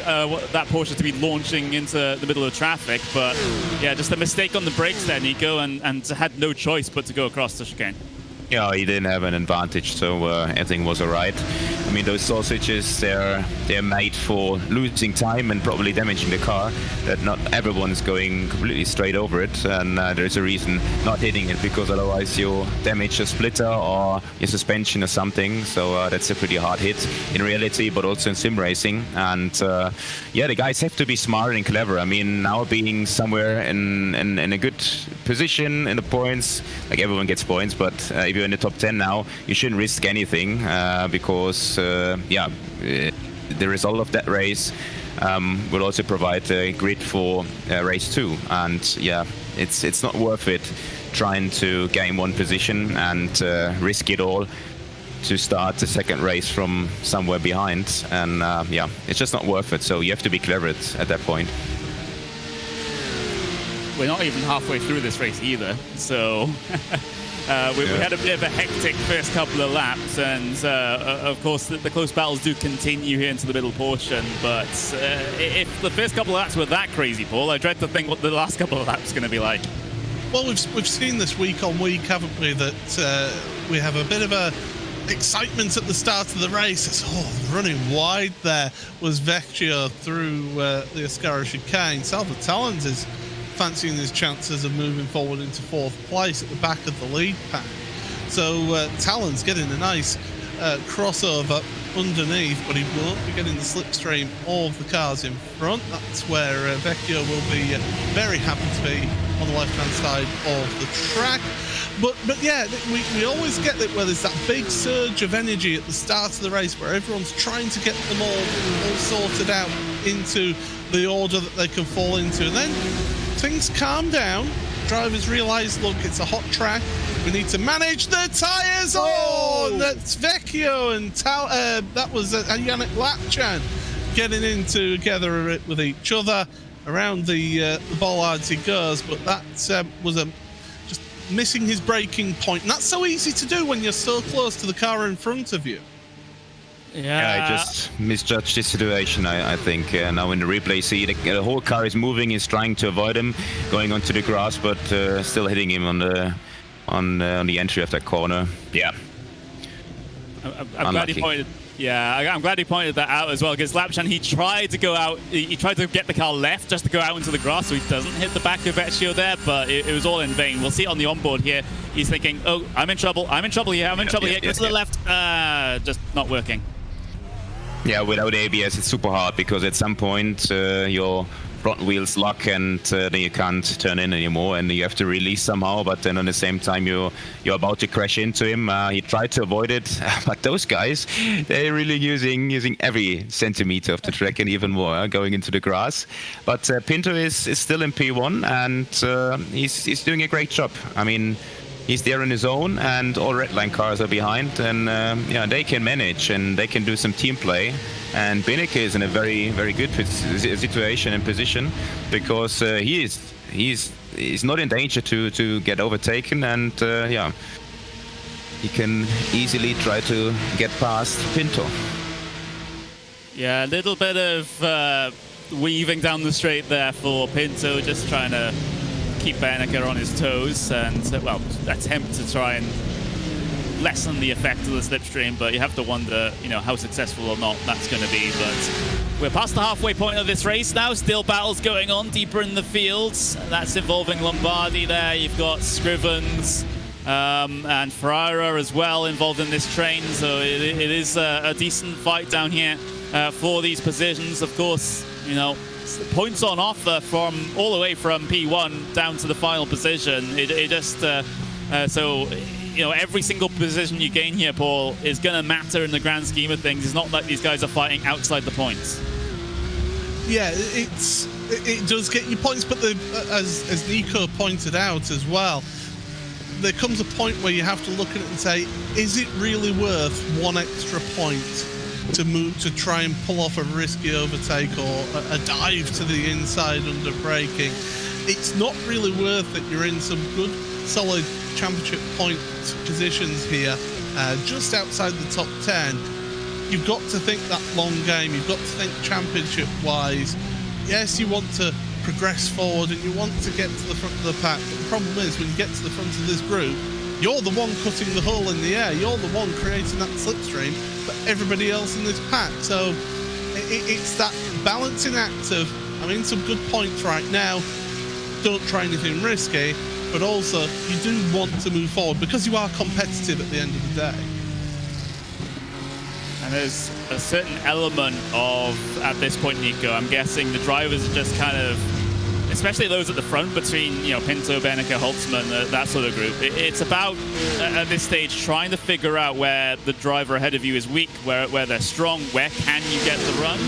that Porsche to be launching into the middle of traffic, but yeah, just a mistake on the brakes there, Nico, and had no choice but to go across the chicane. Yeah, he didn't have an advantage, so everything was alright. I mean, those sausages, they're made for losing time and probably damaging the car. That not everyone's going completely straight over it, and there's a reason not hitting it, because otherwise you'll damage your splitter or your suspension or something. So that's a pretty hard hit in reality, but also in sim racing. And yeah, the guys have to be smart and clever. I mean, now being somewhere in a good position in the points, like everyone gets points, but if you're in the top 10 now, you shouldn't risk anything, because yeah, the result of that race will also provide a grid for race 2, and yeah, it's not worth it trying to gain one position and risk it all to start the second race from somewhere behind, and yeah, it's just not worth it. So you have to be clever at that point. We're not even halfway through this race either, so we had a bit of a hectic first couple of laps, and of course the close battles do continue here into the middle portion, but if the first couple of laps were that crazy, Paul, I dread to think what the last couple of laps are going to be like. Well, we've seen this week on week, haven't we, that we have a bit of a excitement at the start of the race. It's running wide there was Vecchio through the Ascara chicane. Salva Talons is fancying his chances of moving forward into 4th place at the back of the lead pack. So Talon's getting a nice crossover underneath, but he won't be getting the slipstream of the cars in front. That's where Vecchio will be very happy to be on the left-hand side of the track. But yeah, we always get it where there's that big surge of energy at the start of the race where everyone's trying to get them all sorted out into the order that they can fall into. And then things calm down. Drivers realise, look, it's a hot track. We need to manage the tyres. Oh, that's Vecchio and that was Yannick Lapchan getting in together with each other. Around the bollards he goes, but that was just missing his braking point. And that's so easy to do when you're so close to the car in front of you. Yeah, I just misjudged this situation, I think. Now in the replay, see the whole car is moving, is trying to avoid him, going onto the grass, but still hitting him on the entry of that corner. Yeah. I'm glad he pointed. Yeah, I'm glad he pointed that out as well, because Lapchan, he tried to go out, he tried to get the car left just to go out into the grass so he doesn't hit the back of Vecchio there, but it was all in vain. We'll see it on the onboard here. He's thinking, oh, I'm in trouble here, go to the left. Just not working. Yeah, without ABS it's super hard, because at some point your front wheels lock and then you can't turn in anymore, and you have to release somehow, but then on the same time you're about to crash into him. He tried to avoid it, but those guys, they're really using every centimeter of the track and even more going into the grass. But Pinto is still in P1, and he's doing a great job. I mean, he's there on his own, and all redline cars are behind, and yeah, they can manage and they can do some team play. And Beneke is in a very, very good situation and position, because he's not in danger to get overtaken, and yeah, he can easily try to get past Pinto. Yeah, a little bit of weaving down the straight there for Pinto, just trying to keep Beneke on his toes, and well, attempt to try and lessen the effect of the slipstream, but you have to wonder, you know, how successful or not that's going to be. But we're past the halfway point of this race now. Still battles going on deeper in the fields. That's involving Lombardi there. You've got Scrivens and Ferrara as well involved in this train, so it is a decent fight down here for these positions. Of course, you know, points on offer from all the way from P1 down to the final position. It just so, you know, every single position you gain here, Paul, is going to matter in the grand scheme of things. It's not like these guys are fighting outside the points. Yeah, it does get you points, but as Nico pointed out as well, there comes a point where you have to look at it and say, is it really worth one extra point to try and pull off a risky overtake or a dive to the inside under braking? It's not really worth it. You're in some good, solid championship point positions here just outside the top 10. You've got to think that long game. You've got to think championship-wise. Yes, you want to progress forward and you want to get to the front of the pack. But the problem is, when you get to the front of this group, you're the one cutting the hole in the air. You're the one creating that slipstream for everybody else in this pack. So it's that balancing act of, I mean, some good points right now. Don't try anything risky, but also you do want to move forward because you are competitive at the end of the day. And there's a certain element of, at this point, Nico, I'm guessing the drivers are just kind of, especially those at the front between, you know, Pinto, Benecke, Holtzman, that sort of group. It's about, at this stage, trying to figure out where the driver ahead of you is weak, where they're strong, where can you get the run,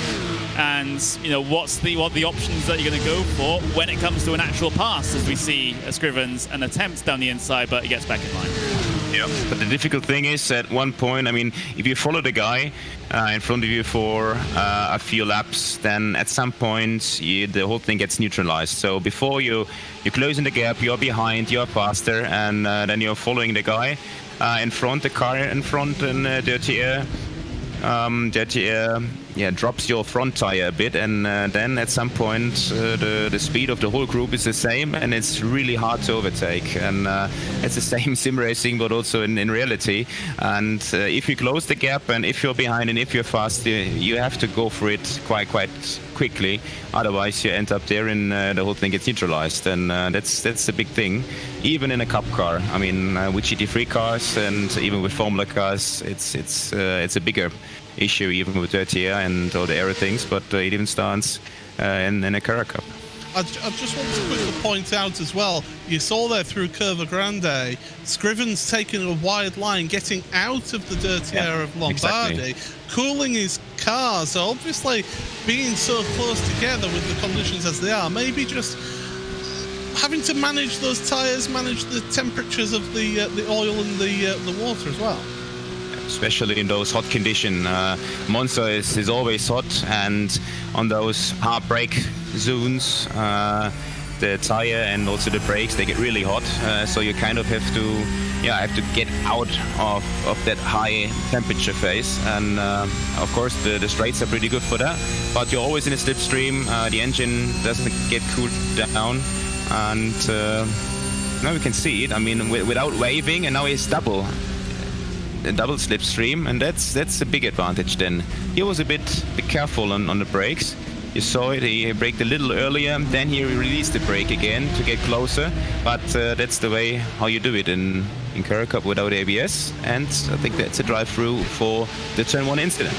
and, you know, what the options that you're going to go for when it comes to an actual pass, as we see Scrivens an attempt down the inside, but he gets back in line. Yeah, but the difficult thing is, at one point, I mean, if you follow the guy in front of you for a few laps, then at some point the whole thing gets neutralized. So before you're closing the gap, you're behind, you're faster, and then you're following the guy in front, the car in front, and dirty air. Drops your front tire a bit, and then at some point the speed of the whole group is the same, and it's really hard to overtake. And it's the same sim racing, but also in reality. And if you close the gap, and if you're behind, and if you're fast, you have to go for it quite quickly. Otherwise, you end up there, and the whole thing gets neutralized. And that's the big thing. Even in a cup car, I mean, with GT3 cars and even with Formula cars, it's a bigger issue, even with dirty air and all the aero things, but it even starts in a Carrera Cup. I just want to quickly point out as well, you saw there through Curva Grande, Scrivens taking a wide line, getting out of the dirty air of Lombardy, cooling his car. So obviously, being so close together with the conditions as they are, maybe just having to manage those tyres, manage the temperatures of the oil and the water as well. Especially in those hot conditions. Monza is always hot, and on those hard brake zones, the tire and also the brakes, they get really hot. So you kind of have to get out of that high temperature phase. And of course the straights are pretty good for that, but you're always in a slipstream. The engine doesn't get cooled down, and now we can see it. I mean, without waving, and now it's double slipstream, and that's a big advantage. Then he was a bit careful on the brakes. You saw it, he braked a little earlier, then he released the brake again to get closer, but that's the way how you do it in Carrera Cup without ABS, and I think that's a drive-through for the turn 1 incident.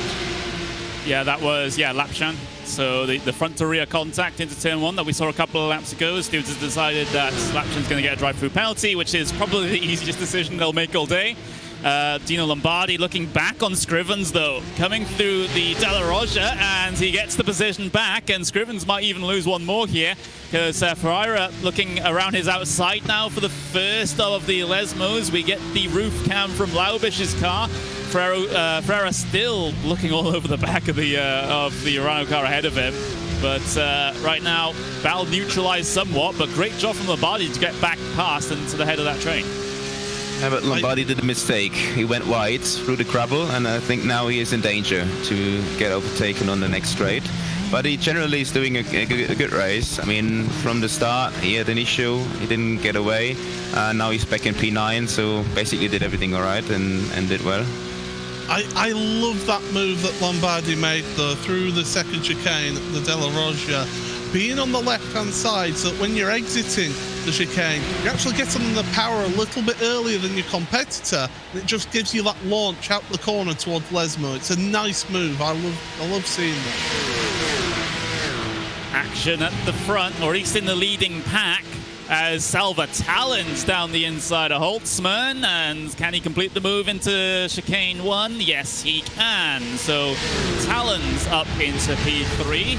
Yeah, that was Lapchan. So the front to rear contact into turn 1 that we saw a couple of laps ago, stewards have decided that Lapchan's going to get a drive-through penalty, which is probably the easiest decision they'll make all day. Dino Lombardi looking back on Scrivens, though, coming through the Della Roja, and he gets the position back, and Scrivens might even lose one more here, because Ferreira looking around his outside now for the first of the Lesmos. We get the roof cam from Laubish's car. Ferreira still looking all over the back of the Urano car ahead of him. But right now, Val neutralized somewhat, but great job from Lombardi to get back past and to the head of that train. Yeah, but Lombardi did a mistake. He went wide through the gravel, and I think now he is in danger to get overtaken on the next straight. But he generally is doing a good race. I mean, from the start, he had an issue. He didn't get away. Now he's back in P9, so basically did everything all right and did well. I love that move that Lombardi made, though, through the second chicane, the Della Roja. Being on the left-hand side, so that when you're exiting the chicane, you actually get on the power a little bit earlier than your competitor, and it just gives you that launch out the corner towards Lesmo. It's a nice move. I love seeing that. Action at the front, or at least in the leading pack, as Salva talons down the inside of Holtzman. And can he complete the move into chicane 1? Yes, he can. So talons up into P3.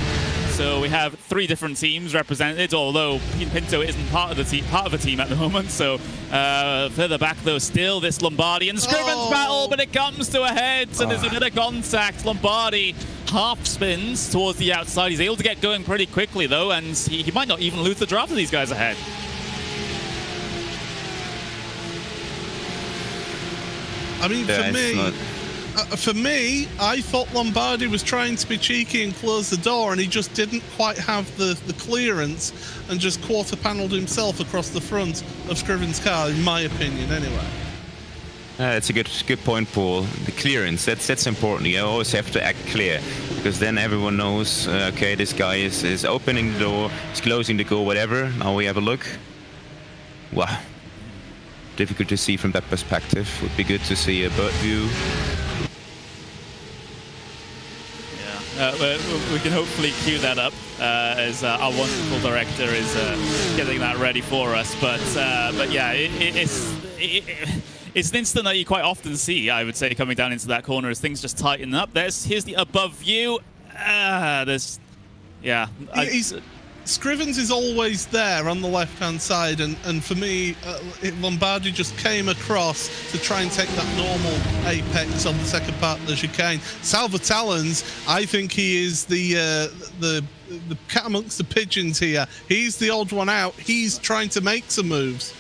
So we have 3 different teams represented, although Pinto isn't part of the team at the moment. So further back, though, still this Lombardi and Scrivens battle, but it comes to a head, and there's a bit of contact. Lombardi half spins towards the outside. He's able to get going pretty quickly, though, and he might not even lose the draft of these guys ahead. I mean, for me, I thought Lombardi was trying to be cheeky and close the door, and he just didn't quite have the clearance and just quarter-panelled himself across the front of Scriven's car, in my opinion, anyway. That's a good point, Paul. The clearance, that's important. You always have to act clear, because then everyone knows, okay, this guy is opening the door, he's closing the door, whatever. Now we have a look. Wow. Difficult to see from that perspective. Would be good to see a bird view. We can hopefully cue that up as our wonderful director is getting that ready for us. But yeah, it's an instant that you quite often see, I would say, coming down into that corner as things just tighten up. Here's the above view. Scrivens is always there on the left-hand side, and for me, Lombardi just came across to try and take that normal apex on the second part of the chicane. Salva Talens, I think he is the cat amongst the pigeons here. He's the odd one out. He's trying to make some moves.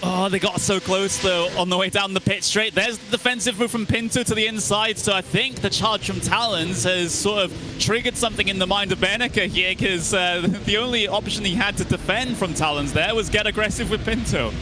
Oh, they got so close, though, on the way down the pit straight. There's the defensive move from Pinto to the inside, so I think the charge from Talens has sort of triggered something in the mind of Beneke here, because the only option he had to defend from Talens there was get aggressive with Pinto.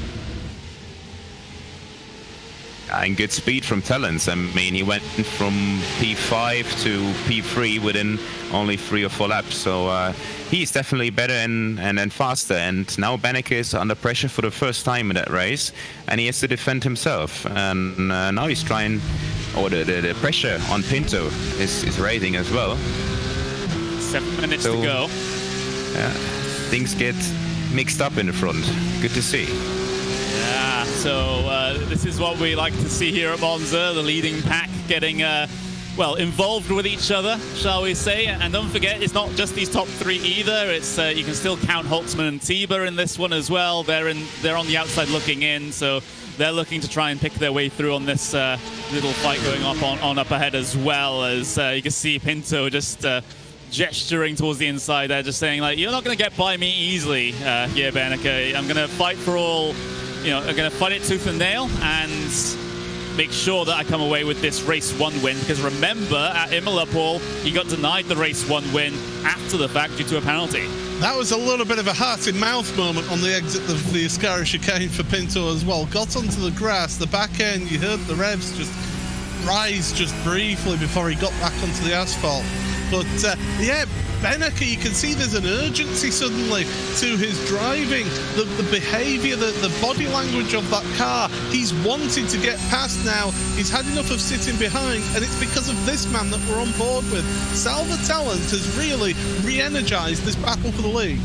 And good speed from Talens. I mean, he went from P5 to P3 within only 3 or 4 laps, so he's definitely better and faster. And now Beneke is under pressure for the first time in that race, and he has to defend himself. And now he's trying, or the pressure on Pinto is raising as well. 7 minutes to go. Things get mixed up in the front. Good to see. Yeah, so this is what we like to see here at Monza, the leading pack getting, well, involved with each other, shall we say. And don't forget, it's not just these top 3 either. It's you can still count Holtzman and Tieber in this one as well. They're on the outside looking in, so they're looking to try and pick their way through on this little fight going on up ahead, as well as you can see Pinto just gesturing towards the inside there, just saying, like, you're not going to get by me easily here, Beneke. I'm going to fight for all... You know, I'm going to fight it tooth and nail and make sure that I come away with this race 1 win. Because remember, at Imola, Paul, he got denied the race 1 win after the fact due to a penalty. That was a little bit of a heart-in-mouth moment on the exit of the Ascari chicane for Pinto as well. Got onto the grass, the back end, you heard the revs just rise just briefly before he got back onto the asphalt. But yeah, Beneke, you can see there's an urgency suddenly to his driving, the behaviour, the body language of that car. He's wanting to get past now. He's had enough of sitting behind, and it's because of this man that we're on board with. Salva Talens has really re-energised this battle for the lead.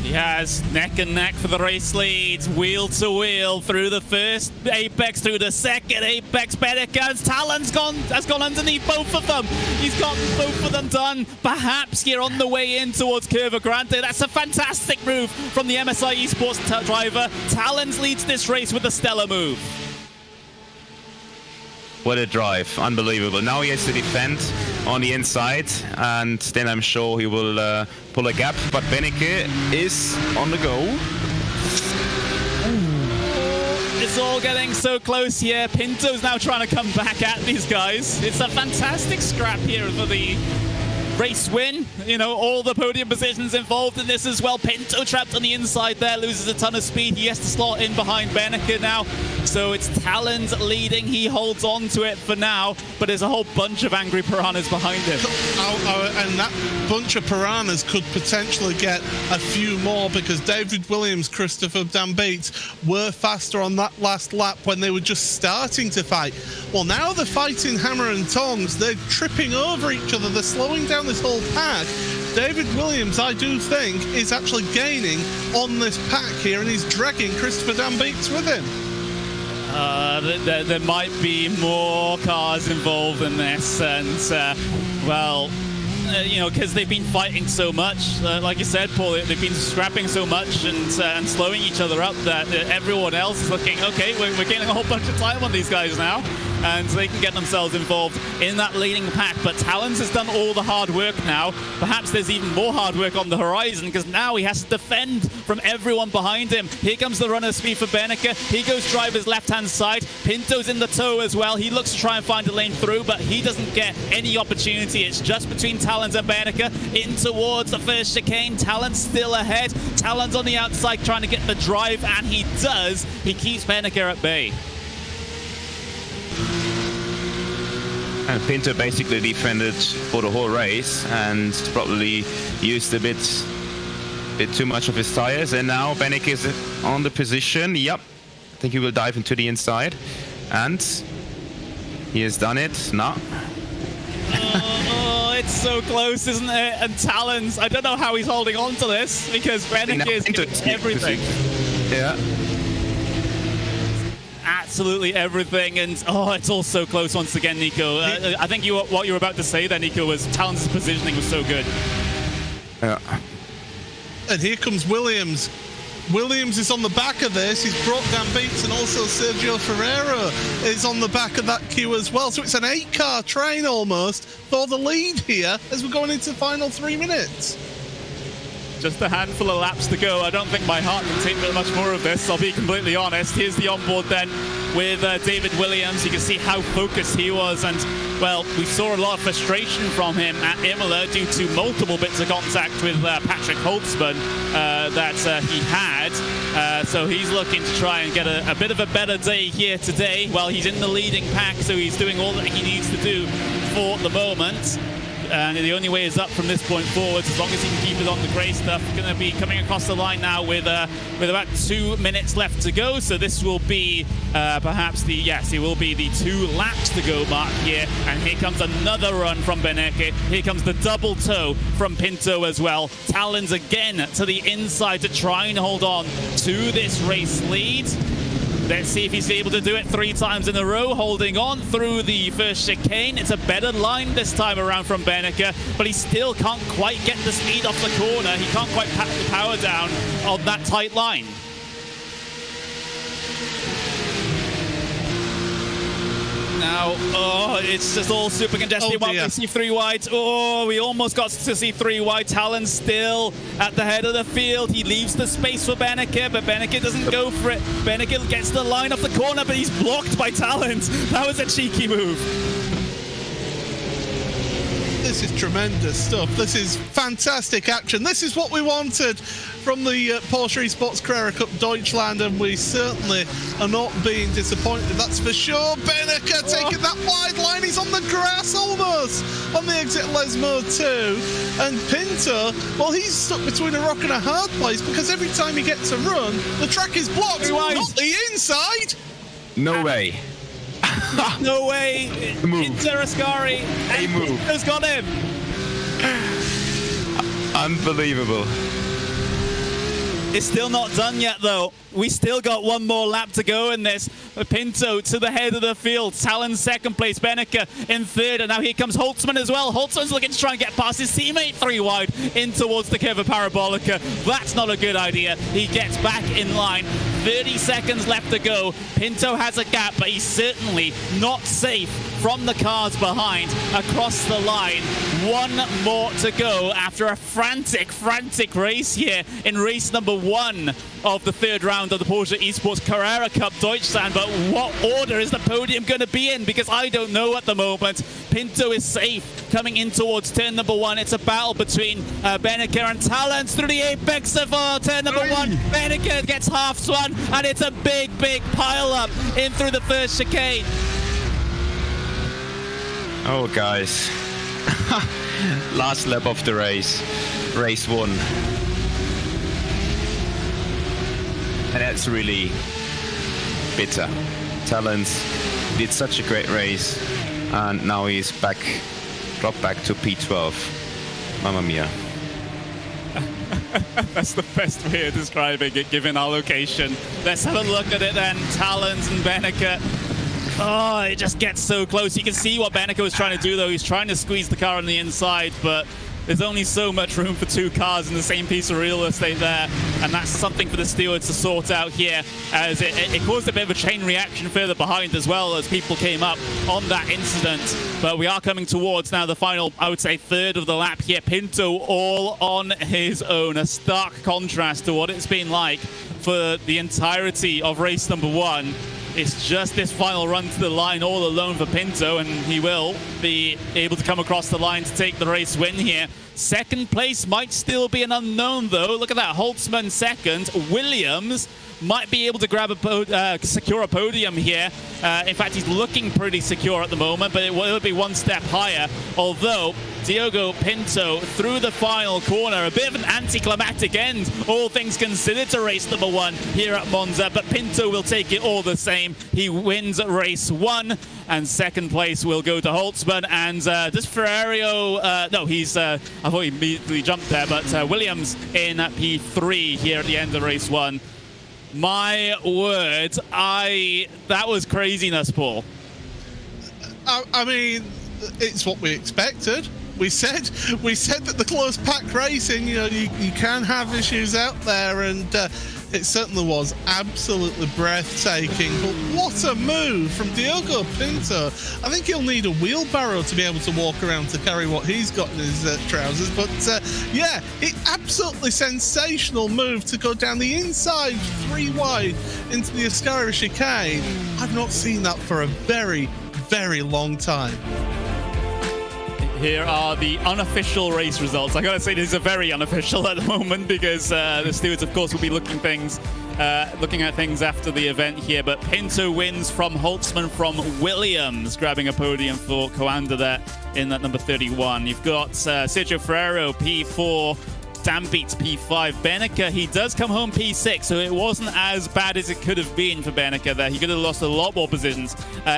He has neck and neck for the race lead, wheel to wheel through the first apex, through the second apex. Beneke, Talens has gone underneath both of them. He's gotten both of them done. Perhaps here on the way in towards Curva Grande. That's a fantastic move from the MSI Esports driver. Talens leads this race with a stellar move. What a drive, unbelievable. Now he has to defend on the inside, and then I'm sure he will pull a gap, but Beneke is on the go. It's all getting so close here. Pinto's now trying to come back at these guys. It's a fantastic scrap here for the race win. You know, all the podium positions involved in this as well. Pinto trapped on the inside there, loses a ton of speed. He has to slot in behind Beneke now. So it's Talens leading. He holds on to it for now, but there's a whole bunch of angry piranhas behind him. And that bunch of piranhas could potentially get a few more, because David Williams, Christopher Dambeat were faster on that last lap when they were just starting to fight. Well, now they're fighting hammer and tongs. They're tripping over each other. They're slowing down this whole pack. David Williams, I do think, is actually gaining on this pack here, and he's dragging Christopher Dambeats with him. There might be more cars involved in this, and well, you know, because they've been fighting so much. Like you said, Paul, they've been scrapping so much and slowing each other up that everyone else is looking, okay, we're getting a whole bunch of time on these guys now. and they can get themselves involved in that leading pack. But Talons has done all the hard work now. Perhaps there's even more hard work on the horizon, because now he has to defend from everyone behind him. Here comes the runner speed for Beneke. He goes driver's left-hand side. Pinto's in the tow as well. He looks to try and find a lane through, but he doesn't get any opportunity. It's just between Talons and Beneke in towards the first chicane. Talons still ahead. Talons on the outside trying to get the drive, and he does. He keeps Beneke at bay. And Pinto basically defended for the whole race and probably used a bit too much of his tires. And now Beneke is on the position. Yep, I think he will dive into the inside. And he has done it. No. Oh, it's so close, isn't it? And Talons, I don't know how he's holding on to this, because Beneke is doing everything. Yeah. Absolutely everything, and oh, it's all so close once again, Nico. I think what you were about to say there, Nico, was Talons' positioning was so good. Yeah. And here comes Williams. Williams is on the back of this. He's brought down Beats, and also Sergio Ferreira is on the back of that queue as well. So it's an 8-car train almost for the lead here as we're going into the final 3 minutes. Just a handful of laps to go. I don't think my heart can take much more of this, I'll be completely honest. Here's the onboard then with David Williams. You can see how focused he was, and well, we saw a lot of frustration from him at Imola due to multiple bits of contact with Patrick Holtzman that he had. So he's looking to try and get a bit of a better day here today. Well, he's in the leading pack, so he's doing all that he needs to do for the moment. And the only way is up from this point forwards, as long as he can keep it on the grey stuff. Going to be coming across the line now with about 2 minutes left to go. So this will be perhaps it will be the 2 laps to go mark here. And here comes another run from Beneke. Here comes the double tow from Pinto as well. Talons again to the inside to try and hold on to this race lead. Let's see if he's able to do it 3 times in a row, holding on through the first chicane. It's a better line this time around from Beneke, but he still can't quite get the speed off the corner. He can't quite pack the power down on that tight line. Now, oh, it's just all super congested. Oh, we see 3 wide. Oh, we almost got to see 3 wide. Talon still at the head of the field. He leaves the space for Beneke, but Beneke doesn't go for it. Beneke gets the line off the corner, but he's blocked by Talon. That was a cheeky move. This is tremendous stuff. This is fantastic action. This is what we wanted from the Porsche Esports Carrera Cup Deutschland, and we certainly are not being disappointed, that's for sure. Beneke taking that wide line. He's on the grass almost on the exit Les mode 2. And Pinto, well, he's stuck between a rock and a hard place, because every time he gets a run, the track is blocked. Not the inside. No way. No way. Into Ascari. He moved. Has got him. Unbelievable. It's still not done yet, though. We still got 1 more lap to go in this. Pinto to the head of the field. Talon second place. Beneke in third. And now here comes Holtzman as well. Holtzman's looking to try and get past his teammate 3 wide in towards the curve of Parabolica. That's not a good idea. He gets back in line. 30 seconds left to go. Pinto has a gap, but he's certainly not safe from the cars behind across the line. 1 more to go after a frantic race here in race number 1 of the 3rd round of the Porsche Esports Carrera Cup Deutschland. But what order is the podium going to be in? Because I don't know at the moment. Pinto is safe coming in towards turn number 1. It's a battle between Beneke and Talons through the apex of turn number 1. Beneke gets half swung, and it's a big pile up in through the first chicane. Oh, guys. Last lap of the race. Race 1. And that's really bitter. Talons did such a great race, and now he's dropped back to P12. Mamma mia. That's the best way of describing it, given our location. Let's have a look at it then. Talons and Beneke. Oh, it just gets so close. You can see what Beneke was trying to do, though. He's trying to squeeze the car on the inside, but there's only so much room for 2 cars in the same piece of real estate there, and that's something for the stewards to sort out here, as it caused a bit of a chain reaction further behind as well as people came up on that incident. But we are coming towards now the final, I would say, third of the lap here. Pinto all on his own, a stark contrast to what it's been like for the entirety of race number 1. It's just this final run to the line all alone for Pinto, and he will be able to come across the line to take the race win here. Second place might still be an unknown, though. Look at that, Holtzman second. Williams might be able to grab secure a podium here. In fact, he's looking pretty secure at the moment, but it will be one step higher. Although Diogo Pinto through the final corner, a bit of an anticlimactic end, all things considered, to race number 1 here at Monza, but Pinto will take it all the same. He wins race 1, and second place will go to Holtzman. And does Ferrario, no, he's, I thought he immediately jumped there, but Williams in P3 here at the end of race 1. My word, that was craziness, Paul. I mean, it's what we expected. We said that the close pack racing, you know, you can have issues out there, and it certainly was absolutely breathtaking. But what a move from Diogo Pinto. I think he'll need a wheelbarrow to be able to walk around to carry what he's got in his trousers. But yeah, absolutely sensational move to go down the inside 3 wide into the Ascari chicane. I've not seen that for a very, very long time. Here are the unofficial race results. I gotta say, these are very unofficial at the moment, because the stewards, of course, will be looking at things after the event here. But Pinto wins from Holtzman from Williams, grabbing a podium for Coanda there in that number 31. You've got Sergio Ferrero, P4. Dan beats P5. Beneca, he does come home P6, so it wasn't as bad as it could have been for Beneca there. He could have lost a lot more positions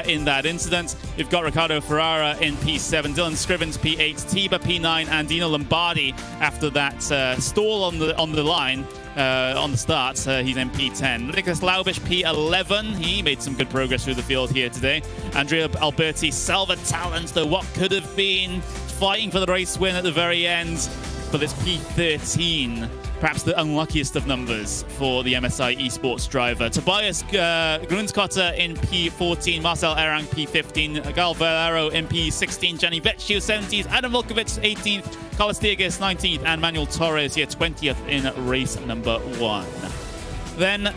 in that incident. You've got Ricardo Ferrara in P7, Dylan Scrivens P8, Tiba P9, and Dino Lombardi after that stall on the line. On the start, he's in P10. Nicholas Laubish, P11. He made some good progress through the field here today. Andrea Alberti, Salva Talent, though what could have been fighting for the race win at the very end. But it's P13, perhaps the unluckiest of numbers for the MSI Esports driver. Tobias Grunskotter in P14, Marcel Erang P15, Gal Valero in P16, Gianni Vecchio 17th, Adam Volkovic 18th, Carlos Diegues 19th, and Manuel Torres here 20th in race number 1. Then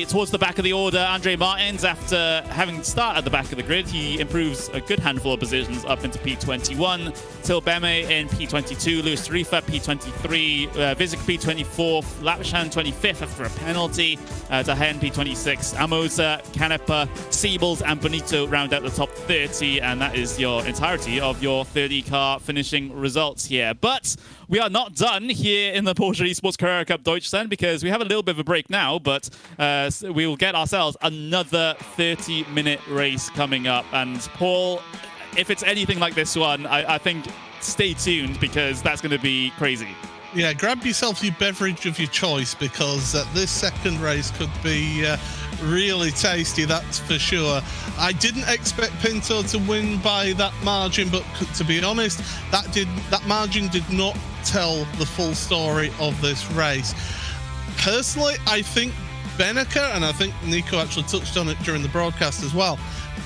towards the back of the order, Andre Martins, after having started at the back of the grid, he improves a good handful of positions up into P21. Til Beme in P22, Luis Tarifa P23, Vizik P24, Lapshan 25th after a penalty, Dahen P26, Amosa, Canepa, Siebels, and Bonito round out the top 30, and that is your entirety of your 30-car finishing results here. But we are not done here in the Porsche Esports Carrera Cup Deutschland, because we have a little bit of a break now, but we will get ourselves another 30-minute race coming up. And Paul, if it's anything like this one, I think stay tuned, because that's going to be crazy. Yeah, grab yourself your beverage of your choice, because this second race could be really tasty, that's for sure. I didn't expect Pinto to win by that margin, but to be honest, that margin did not tell the full story of this race. Personally, I think Beneca, and I think Nico actually touched on it during the broadcast as well,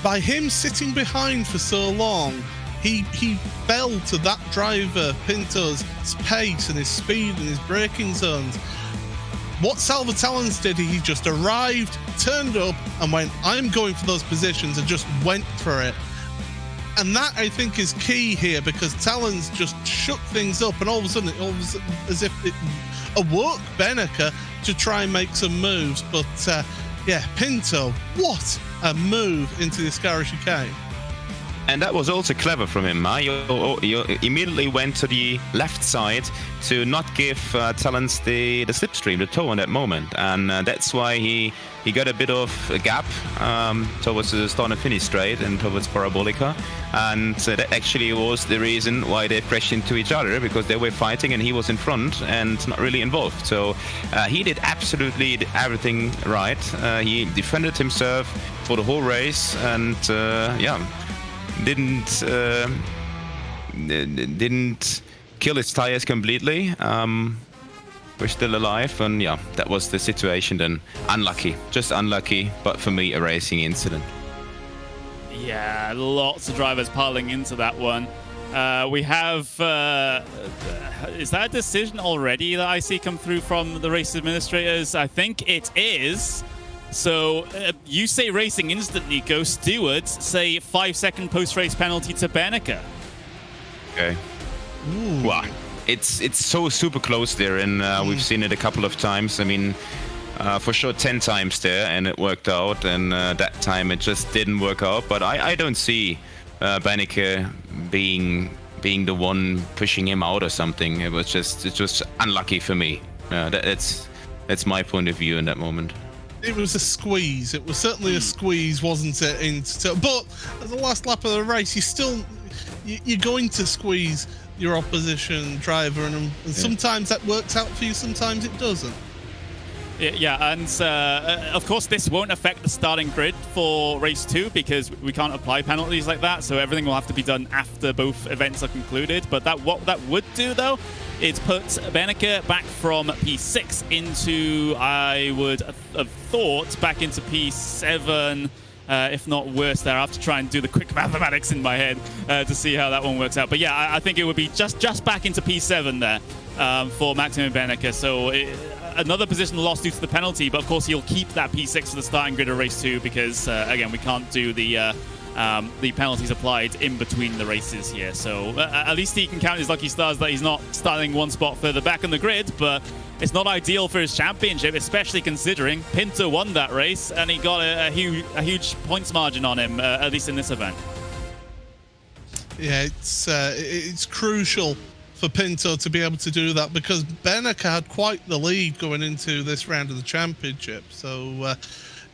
by him sitting behind for so long, he fell to that driver, Pinto's pace and his speed and his braking zones. What Salva Talens did, he just arrived, turned up, and went, I'm going for those positions, and just went for it. And that, I think, is key here, because Talens just shook things up, and all of a sudden, it was as if it awoke Beneca to try and make some moves. But yeah, Pinto, what a move into the Ascari chicane. And that was also clever from him. You immediately went to the left side to not give Talents the slipstream, the toe in that moment. And that's why he got a bit of a gap towards the start and finish straight and towards Parabolica. And that actually was the reason why they crashed into each other, because they were fighting and he was in front and not really involved. So he did absolutely everything right. He defended himself for the whole race, and didn't kill his tires completely. We're still alive, and yeah, that was the situation then. Unlucky, just unlucky, but for me, a racing incident. Yeah, lots of drivers piling into that one. We have, is that a decision already that I see come through from the race administrators? I think it is. So you say racing instantly, go stewards, say 5-second post-race penalty to Beneke. Okay. Ooh. Wow. It's so super close there, and we've seen it a couple of times. I mean, for sure 10 times there, and it worked out, and that time it just didn't work out. But I don't see Beneke being the one pushing him out or something. It was just unlucky for me. That's my point of view in that moment. It was a squeeze. It was certainly a squeeze, wasn't it? But at the last lap of the race, you're going to squeeze your opposition driver, and sometimes that works out for you, sometimes it doesn't. Yeah, and of course this won't affect the starting grid for race 2 because we can't apply penalties like that, so everything will have to be done after both events are concluded. But what that would do, though, is put Beneke back from P6 into, I would have thought, back into P7, if not worse there. I have to try and do the quick mathematics in my head to see how that one works out. But yeah, I think it would be just back into P7 there for Maximum Beneke. So another position lost due to the penalty, but of course he'll keep that P6 for the starting grid of race 2 because, again, we can't do the penalties applied in between the races here. So at least he can count his lucky stars that he's not starting one spot further back on the grid, but it's not ideal for his championship, especially considering Pinto won that race and he got a huge points margin on him, at least in this event. Yeah, it's crucial for Pinto to be able to do that because Beneke had quite the lead going into this round of the championship. So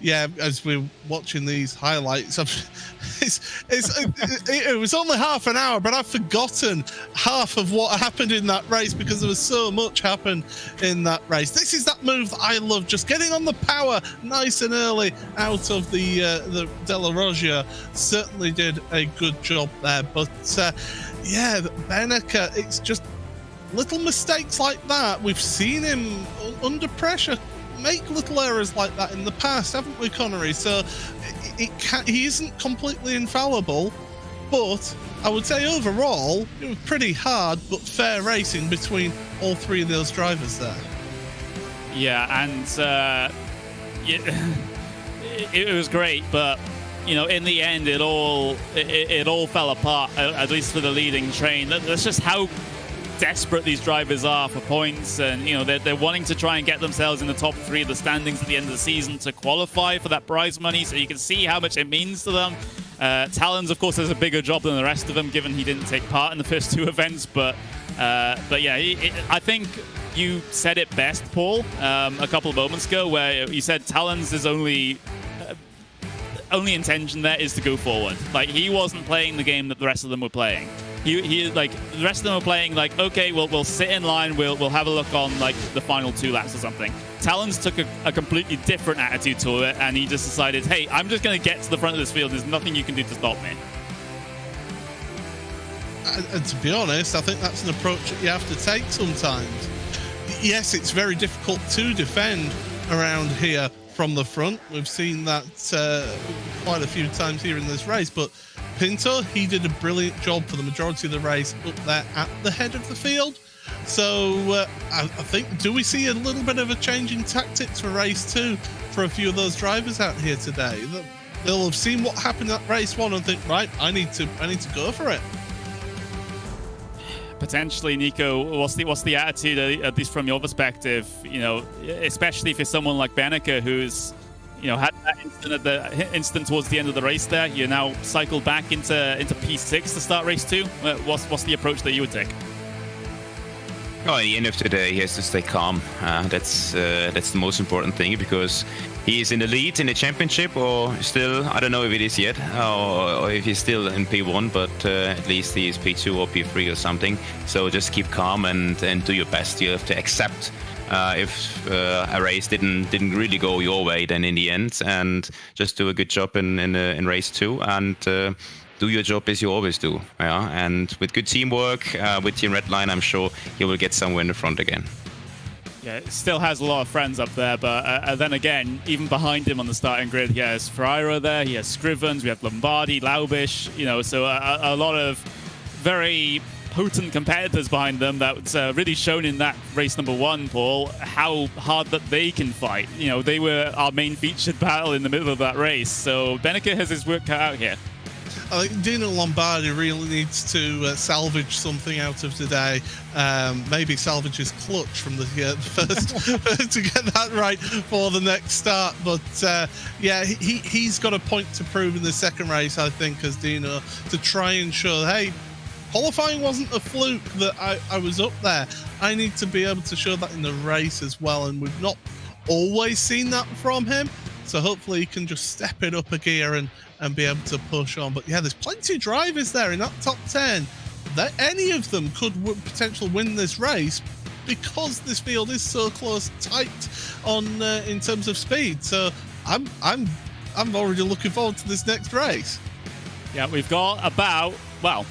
yeah, as we're watching these highlights, it was only half an hour, but I've forgotten half of what happened in that race because there was so much happened in that race. This is that move that I love, just getting on the power nice and early out of the Della Roggia. Certainly did a good job there, but yeah, Beneke, it's just little mistakes like that. We've seen him under pressure make little errors like that in the past, haven't we, Connery? So he isn't completely infallible, but I would say overall it was pretty hard but fair racing between all three of those drivers there. Yeah, and it was great, but you know, in the end, it all fell apart. At least for the leading train. That's just how desperate these drivers are for points, and you know they're wanting to try and get themselves in the top 3 of the standings at the end of the season to qualify for that prize money. So you can see how much it means to them. Talons, of course, has a bigger job than the rest of them, given he didn't take part in the first 2 events. But yeah, I think you said it best, Paul, a couple of moments ago, where you said Talons is only intention there is to go forward. Like, he wasn't playing the game that the rest of them were playing. He like the rest of them were playing like, okay, we'll sit in line, we'll have a look on like the final 2 laps or something. Talons took a completely different attitude to it, and he just decided, hey, I'm just going to get to the front of this field. There's nothing you can do to stop me. And to be honest, I think that's an approach that you have to take sometimes. Yes, it's very difficult to defend around here from the front. We've seen that quite a few times here in this race, but Pinto, he did a brilliant job for the majority of the race up there at the head of the field. So I think, do we see a little bit of a change in tactics for race 2 for a few of those drivers out here today? They'll have seen what happened at race 1 and think, right, I need to go for it. Potentially, Nico, what's the attitude, at least from your perspective? You know, especially if you're someone like Beneke, who's, you know, had that instant towards the end of the race there. You're now cycled back into P6 to start race 2. What's the approach that you would take? Oh, at the end of the day, he has to stay calm. That's the most important thing, because he is in the lead in the championship, or still, I don't know if it is yet, or if he's still in P1, but at least he is P2 or P3 or something. So just keep calm and do your best. You have to accept if a race didn't really go your way then in the end, and just do a good job in race 2, and do your job as you always do. Yeah, and with good teamwork, with Team Redline, I'm sure he will get somewhere in the front again. Yeah, it still has a lot of friends up there, but then again, even behind him on the starting grid, he has Ferraro there, he has Scrivens, we have Lombardi, Laubish, you know, so a lot of very potent competitors behind them. That's really shown in that race number 1, Paul, how hard that they can fight. You know, they were our main featured battle in the middle of that race, so Beneke has his work cut out here. I think Dino Lombardi really needs to salvage something out of today. Maybe salvage his clutch from the first to get that right for the next start. But yeah, he's got a point to prove in the second race, I think, as Dino, to try and show, hey, qualifying wasn't a fluke that I was up there. I need to be able to show that in the race as well, and we've not always seen that from him. So hopefully he can just step it up a gear and be able to push on. But yeah, there's plenty of drivers there in that top 10 that any of them could potentially win this race, because this field is so close, tight on in terms of speed. So I'm already looking forward to this next race. Yeah, we've got about, well,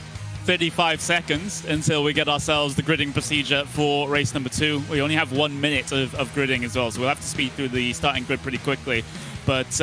35 seconds until we get ourselves the gridding procedure for race number 2. We only have 1 minute of gridding as well, so we'll have to speed through the starting grid pretty quickly. But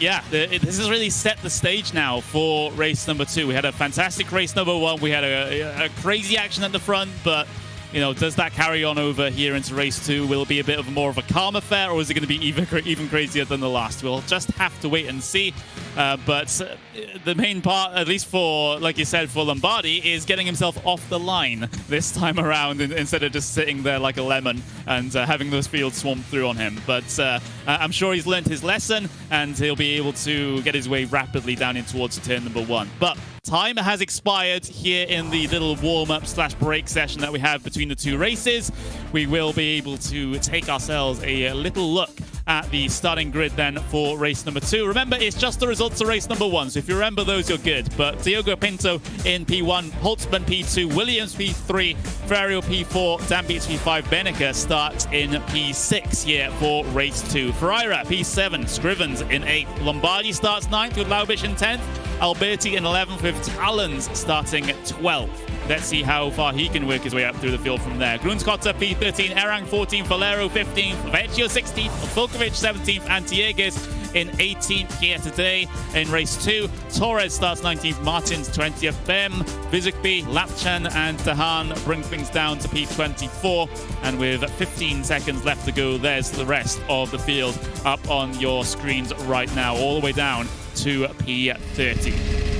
yeah, this has really set the stage now for race number 2. We had a fantastic race number 1. We had a crazy action at the front, but you know, does that carry on over here into race 2? Will it be a bit of more of a calm affair, or is it going to be even crazier than the last? We'll just have to wait and see. But the main part, at least for, like you said, for Lombardi, is getting himself off the line this time around instead of just sitting there like a lemon and having those fields swarm through on him. But I'm sure he's learned his lesson, and he'll be able to get his way rapidly down in towards turn number 1. But time has expired here in the little warm-up / break session that we have between the 2 races. We will be able to take ourselves a little look at the starting grid then for race number 2. Remember, it's just the results of race number 1, so if you remember those, you're good. But Diogo Pinto in P1, Holtzman P2, Williams P3, Ferrario P4, Dan Beats P5, Beneke starts in P6 here for race 2. Ferreira P7, Scrivens in 8th, Lombardi starts 9th with Laubish in 10th, Alberti in 11th with Talons starting 12th. Let's see how far he can work his way up through the field from there. Grunskotter P13, Erang 14th, Valero 15th, Vecchio 16th, Fulkovic 17th, and Tieges in 18th here today in race 2. Torres starts 19th, Martins 20th, Bem, Vizukbi, Lapchan, and Tahan bring things down to P24. And with 15 seconds left to go, there's the rest of the field up on your screens right now, all the way down to P30.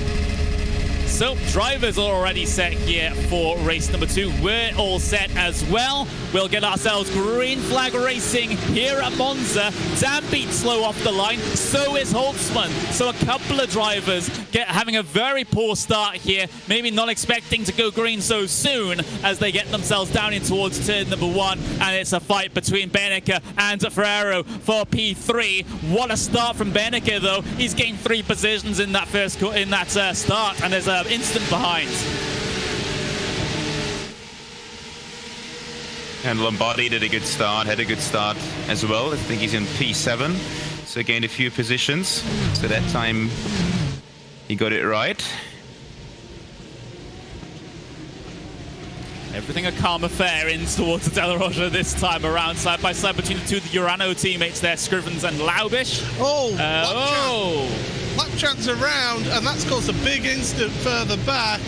So, drivers are already set here for race number 2. We're all set as well. We'll get ourselves green flag racing here at Monza. Dan Beats slow off the line, so is Holtzman. So a couple of drivers having a very poor start here, maybe not expecting to go green so soon as they get themselves down in towards turn number 1, and it's a fight between Beneke and Ferraro for P3. What a start from Beneke, though. He's gained 3 positions in that start, and there's an instant behind. And Lombardi did a good start, had a good start as well. I think he's in P7, so gained a few positions. So that time he got it right. Everything a calm affair in towards the Della Roja this time around, side by side between the 2 of the Urano teammates there, Scrivens and Laubish. Lapchan's around, and that's caused a big instant further back.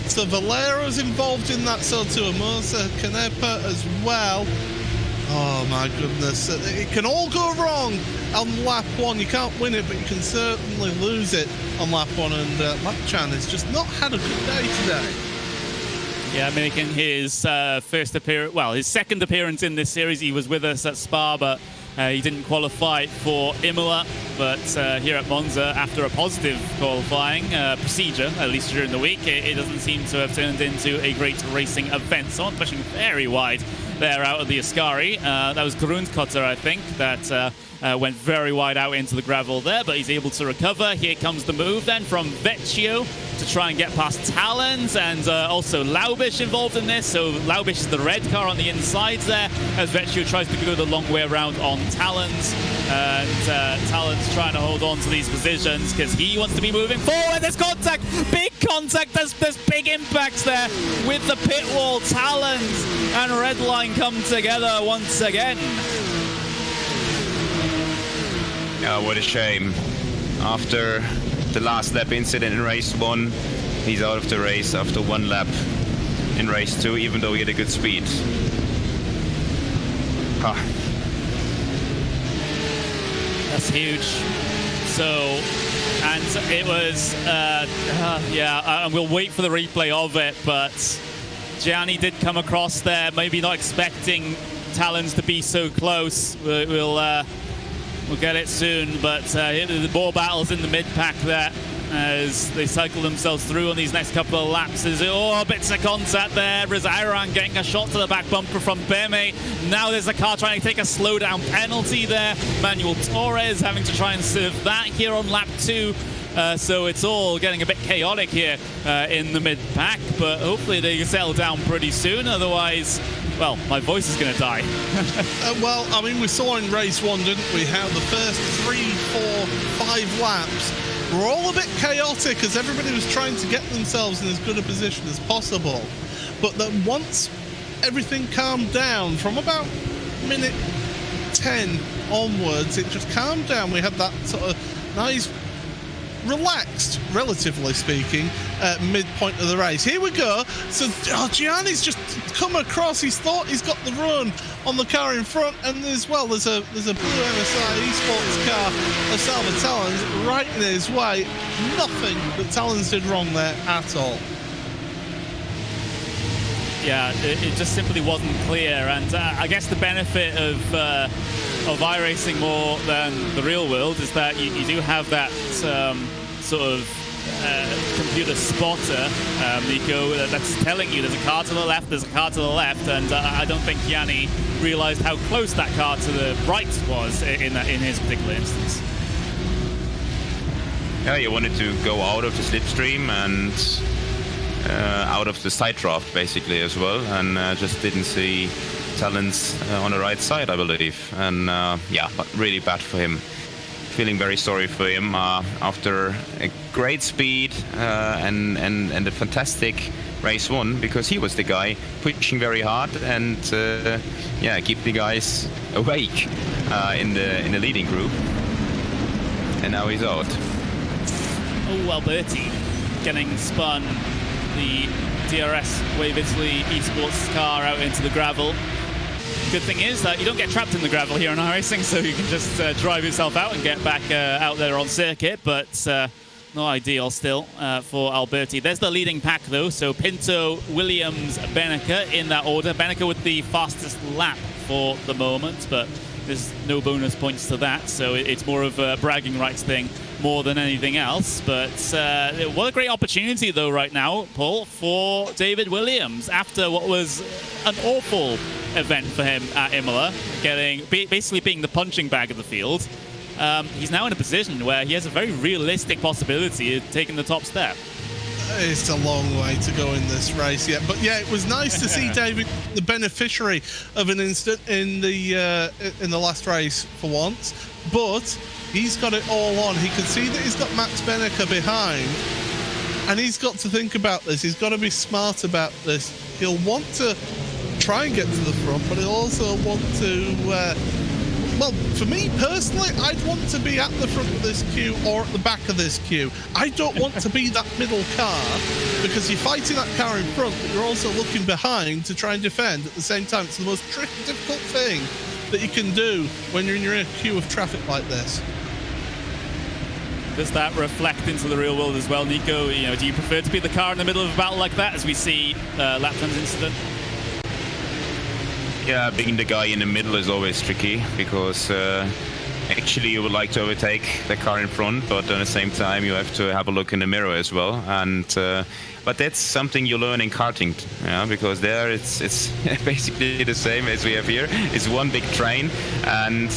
So Valero's involved in that, so too Amosa Canepa as well. Oh my goodness, it can all go wrong on lap 1. You can't win it, but you can certainly lose it on lap 1, and Lapchan has just not had a good day today. Yeah, making his his second appearance in this series. He was with us at Spa, but he didn't qualify for Imola. But here at Monza, after a positive qualifying procedure, at least during the week, it doesn't seem to have turned into a great racing event. Someone pushing very wide there out of the Ascari. That was Grundkotter, I think, that went very wide out into the gravel there, but he's able to recover. Here comes the move then from Vecchio. to try and get past Talons, and also Laubish involved in this. So Laubish is the red car on the inside there, as Vecchio tries to go the long way around on Talons. And Talons trying to hold on to these positions because he wants to be moving forward. There's contact, big contact, there's big impacts there with the pit wall. Talons and Redline come together once again. Oh, what a shame. After the last lap incident in race 1, he's out of the race after 1 lap in race 2, even though he had a good speed. That's huge. So, and it was, and we'll wait for the replay of it, but Gianni did come across there, maybe not expecting Talons to be so close. We'll get it soon, but the more battles in the mid-pack there as they cycle themselves through on these next couple of laps. Bits of contact there. Rizairan getting a shot to the back bumper from Beme. Now there's a car trying to take a slowdown penalty there. Manuel Torres having to try and serve that here on lap 2. So it's all getting a bit chaotic here in the mid-pack, but hopefully they settle down pretty soon. Otherwise, well, my voice is going to die. Well, I mean, we saw in race 1, didn't we, how the first 3, 4, 5 laps were all a bit chaotic as everybody was trying to get themselves in as good a position as possible. But then once everything calmed down from about minute 10 onwards, it just calmed down. We had that sort of nice, relaxed, relatively speaking, midpoint of the race. Here we go. So Gianni's just come across. He's thought he's got the run on the car in front, and as well there's a blue MSI Esports car of Salva Talons right in his way. Nothing that Talons did wrong there at all. Yeah, it just simply wasn't clear, and I guess the benefit of iRacing more than the real world is that you do have that sort of computer spotter, Nico, that's telling you there's a car to the left, there's a car to the left, and I don't think Gianni realized how close that car to the right was in his particular instance. Yeah, you wanted to go out of the slipstream and out of the side draft basically as well, and just didn't see Talons on the right side, I believe. And yeah, but really bad for him. Feeling very sorry for him after a great speed and a fantastic race 1, because he was the guy pushing very hard and yeah, keep the guys awake in the leading group. And now he's out. Oh, Alberti getting spun. The DRS Wave Italy Esports car out into the gravel. Good thing is that you don't get trapped in the gravel here in iRacing, so you can just drive yourself out and get back out there on circuit, but not ideal still for Alberti. There's the leading pack though, so Pinto, Williams, Beneke in that order. Beneke with the fastest lap for the moment, but there's no bonus points to that, so it's more of a bragging rights thing more than anything else. But what a great opportunity though right now, Paul, for David Williams after what was an awful event for him at Imola, basically being the punching bag of the field. He's now in a position where he has a very realistic possibility of taking the top step. It's a long way to go in this race yet, but yeah, it was nice to see David, the beneficiary of an instant in the last race for once. But he's got it all on. He can see that he's got Max Beneke behind, and he's got to think about this. He's got to be smart about this. He'll want to try and get to the front, but he'll also want to well, for me personally, I'd want to be at the front of this queue or at the back of this queue. I don't want to be that middle car, because you're fighting that car in front, but you're also looking behind to try and defend at the same time. It's the most difficult thing that you can do when you're in your queue of traffic like this. Does that reflect into the real world as well, Nico? You know, do you prefer to be the car in the middle of a battle like that, as we see lap times incident? Yeah, being the guy in the middle is always tricky, because actually you would like to overtake the car in front, but at the same time you have to have a look in the mirror as well. And but that's something you learn in karting, because there it's basically the same as we have here. It's one big train, and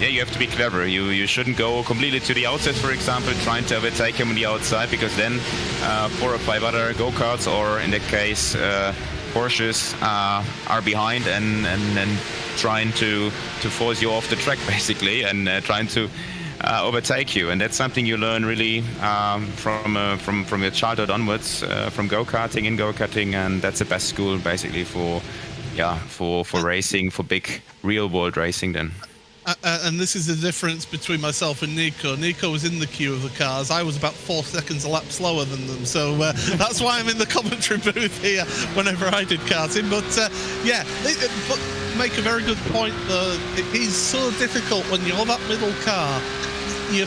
you have to be clever. You shouldn't go completely to the outside, for example, trying to overtake him on the outside, because then 4 or 5 other go-karts, or in that case Porsches, are behind and trying to force you off the track, basically, and trying to overtake you. And that's something you learn really from your childhood onwards, from go-karting, in go-karting, and that's the best school basically for racing, for big real-world racing then. And this is the difference between myself and Nico. Nico was in the queue of the cars. I was about 4 seconds a lap slower than them. So that's why I'm in the commentary booth here whenever I did karting. But but make a very good point, though. It is so difficult when you're that middle car. You're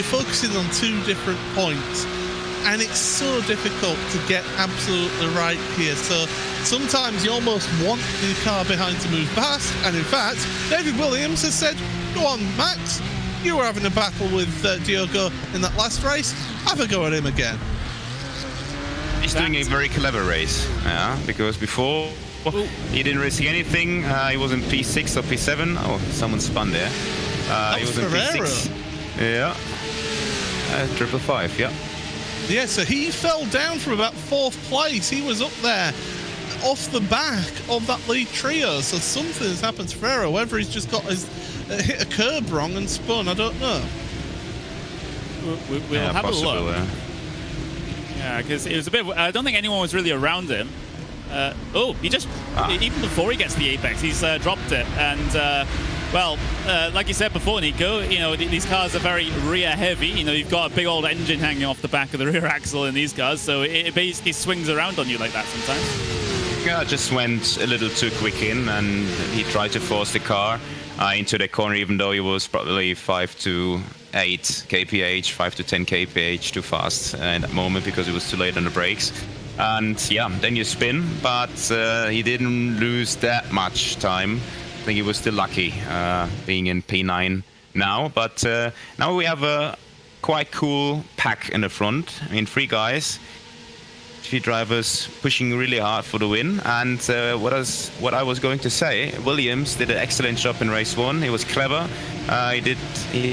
focusing on 2 different points. And it's so difficult to get absolutely right here. So sometimes you almost want the car behind to move past. And in fact, David Williams has said, go on, Max, you were having a battle with Diogo in that last race. Have a go at him again. He's doing a very clever race, because before he didn't risk anything. He was in P6 or P7. Oh, someone spun there. He was in P6. Yeah. 555, yeah. Yeah, so he fell down from about 4th place. He was up there off the back of that lead trio. So something has happened to Ferrero. Whether he's just got his hit a curb wrong and spun, I don't know. We'll have a look. Yeah, because it was a bit. I don't think anyone was really around him. He just even before he gets the apex, he's dropped it. And like you said before, Nico, these cars are very rear heavy. You've got a big old engine hanging off the back of the rear axle in these cars, so it basically swings around on you like that sometimes. Yeah, just went a little too quick in, and he tried to force the car into the corner, even though he was probably 5 to 8 kph, 5 to 10 kph too fast in that moment, because he was too late on the brakes. And then you spin, but he didn't lose that much time. I think he was still lucky being in P9 now, but now we have a quite cool pack in the front. I mean, 3 guys, 3 drivers pushing really hard for the win. And what I was going to say, Williams did an excellent job in race 1. He was clever. He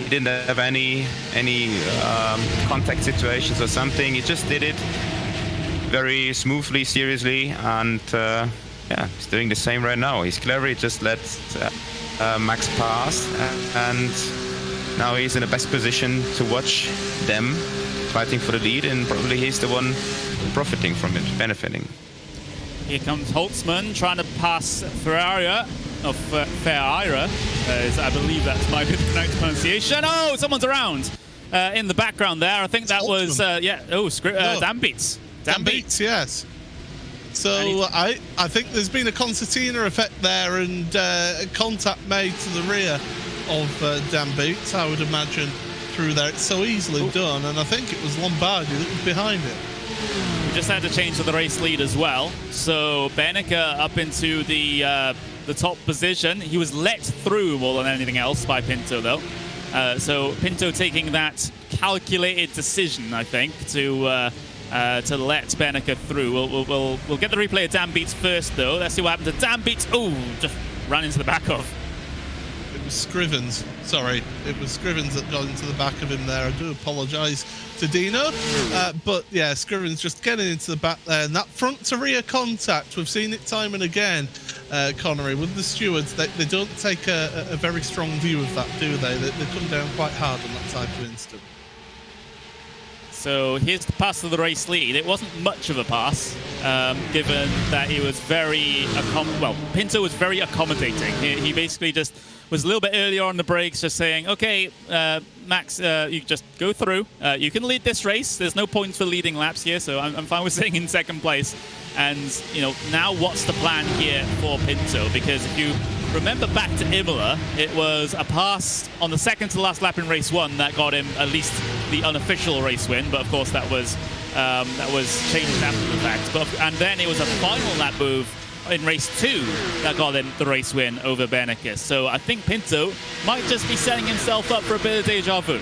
didn't have any contact situations or something. He just did it very smoothly, seriously, and he's doing the same right now. He's clever. He just let Max pass, and now he's in the best position to watch them fighting for the lead, and probably he's the one profiting from it, benefiting. Here comes Holtzman trying to pass Ferrara, I believe that's my good pronunciation. Oh, someone's around in the background there. I think that was Dan Beats. Dan Beats, yes. So I think there's been a concertina effect there, and contact made to the rear of Dan Beats, I would imagine, through there. It's so easily done, and I think it was Lombardi that was behind it. We just had to change to the race lead as well. So Bernicke up into the top position. He was let through more than anything else by Pinto, though. So Pinto taking that calculated decision, I think, to let Bernicke through. We'll get the replay of Dan Beats first, though. Let's see what happened to Dan Beats. Oh, just ran into the back of. It was Scrivens. Sorry, it was Scrivens that got into the back of him there. I do apologise to Dino. But yeah, Scrivens just getting into the back there. And that front to rear contact, we've seen it time and again, Connery, with the stewards. They don't take a very strong view of that, do they? They come down quite hard on that type of instant. So here's the pass to the race lead. It wasn't much of a pass, given that he was Pinto was very accommodating. He basically just was a little bit earlier on the brakes, just saying, okay, Max, you just go through. You can lead this race. There's no points for leading laps here, so I'm fine with staying in second place. And, now what's the plan here for Pinto? Because if you remember back to Imola, it was a pass on the second to last lap in race 1 that got him at least the unofficial race win. But of course, that was changed after the fact. And then it was a final lap move in race 2 that got him the race win over Bernicke. So I think Pinto might just be setting himself up for a bit of deja vu. I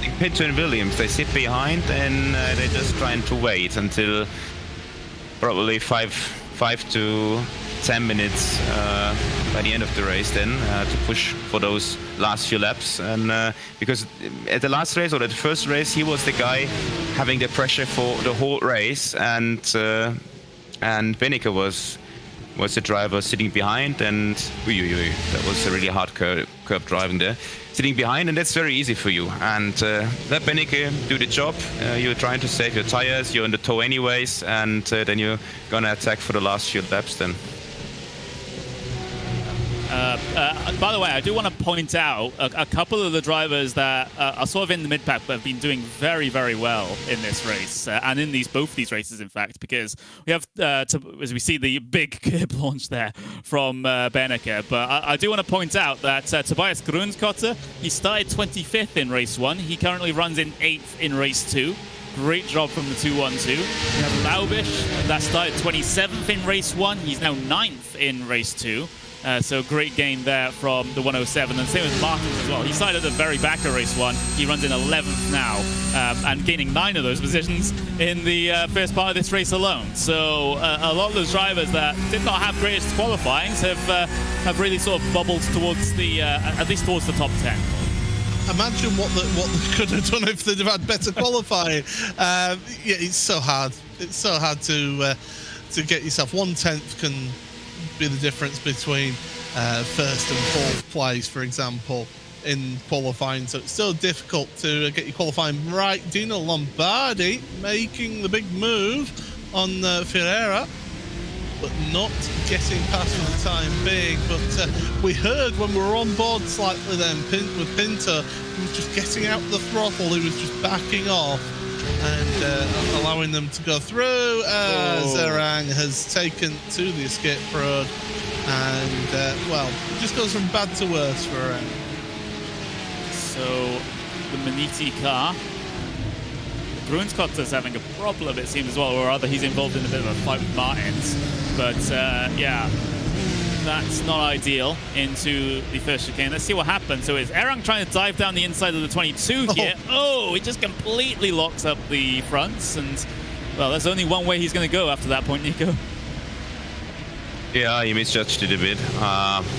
think Pinto and Williams, they sit behind and they're just trying to wait until probably 5 to 10 minutes by the end of the race then to push for those last few laps. And because at the last race or at the first race, he was the guy having the pressure for the whole race, and Benneke was the driver sitting behind, and that was a really hard curb driving there. Sitting behind, and that's very easy for you. And let Benneke do the job. You're trying to save your tires, you're in the tow anyways, and then you're gonna attack for the last few laps then. By the way, I do want to point out a couple of the drivers that are sort of in the mid-pack but have been doing very, very well in this race, and in both these races, in fact, because we have, as we see, the big curb launch there from Benneke. But I do want to point out that Tobias Grunskotter, he started 25th in race 1. He currently runs in 8th in race 2. Great job from the 2-1-2. We have Laubish, that started 27th in race 1. He's now 9th in race 2. So great gain there from the 107, and same with Martins as well. He started at the very back of race 1. He runs in 11th now, and gaining 9 of those positions in the first part of this race alone. So a lot of those drivers that did not have greatest qualifying have really sort of bubbled towards the at least towards the top 10. Imagine what they could have done if they'd have had better qualifying. Yeah, it's so hard. It's so hard to get yourself 1/10 can be the difference between first and fourth place, for example, in qualifying. So it's still difficult to get your qualifying right. Dino Lombardi making the big move on Ferreira, but not getting past for the time being. But we heard when we were on board slightly then with Pinto, he was just getting out the throttle, he was just backing off and allowing them to go through. Zerang has taken to the escape road, and well, it just goes from bad to worse for Zerang. So the Maniti car, Grunskotter's having a problem, it seems, as well, or rather he's involved in a bit of a fight with Martins. But yeah, that's not ideal into the first chicane. Let's see what happens. So is Erang trying to dive down the inside of the 22 here? Oh, he just completely locks up the fronts, and well, there's only one way he's going to go after that point, Nico. Yeah, you misjudged it a bit.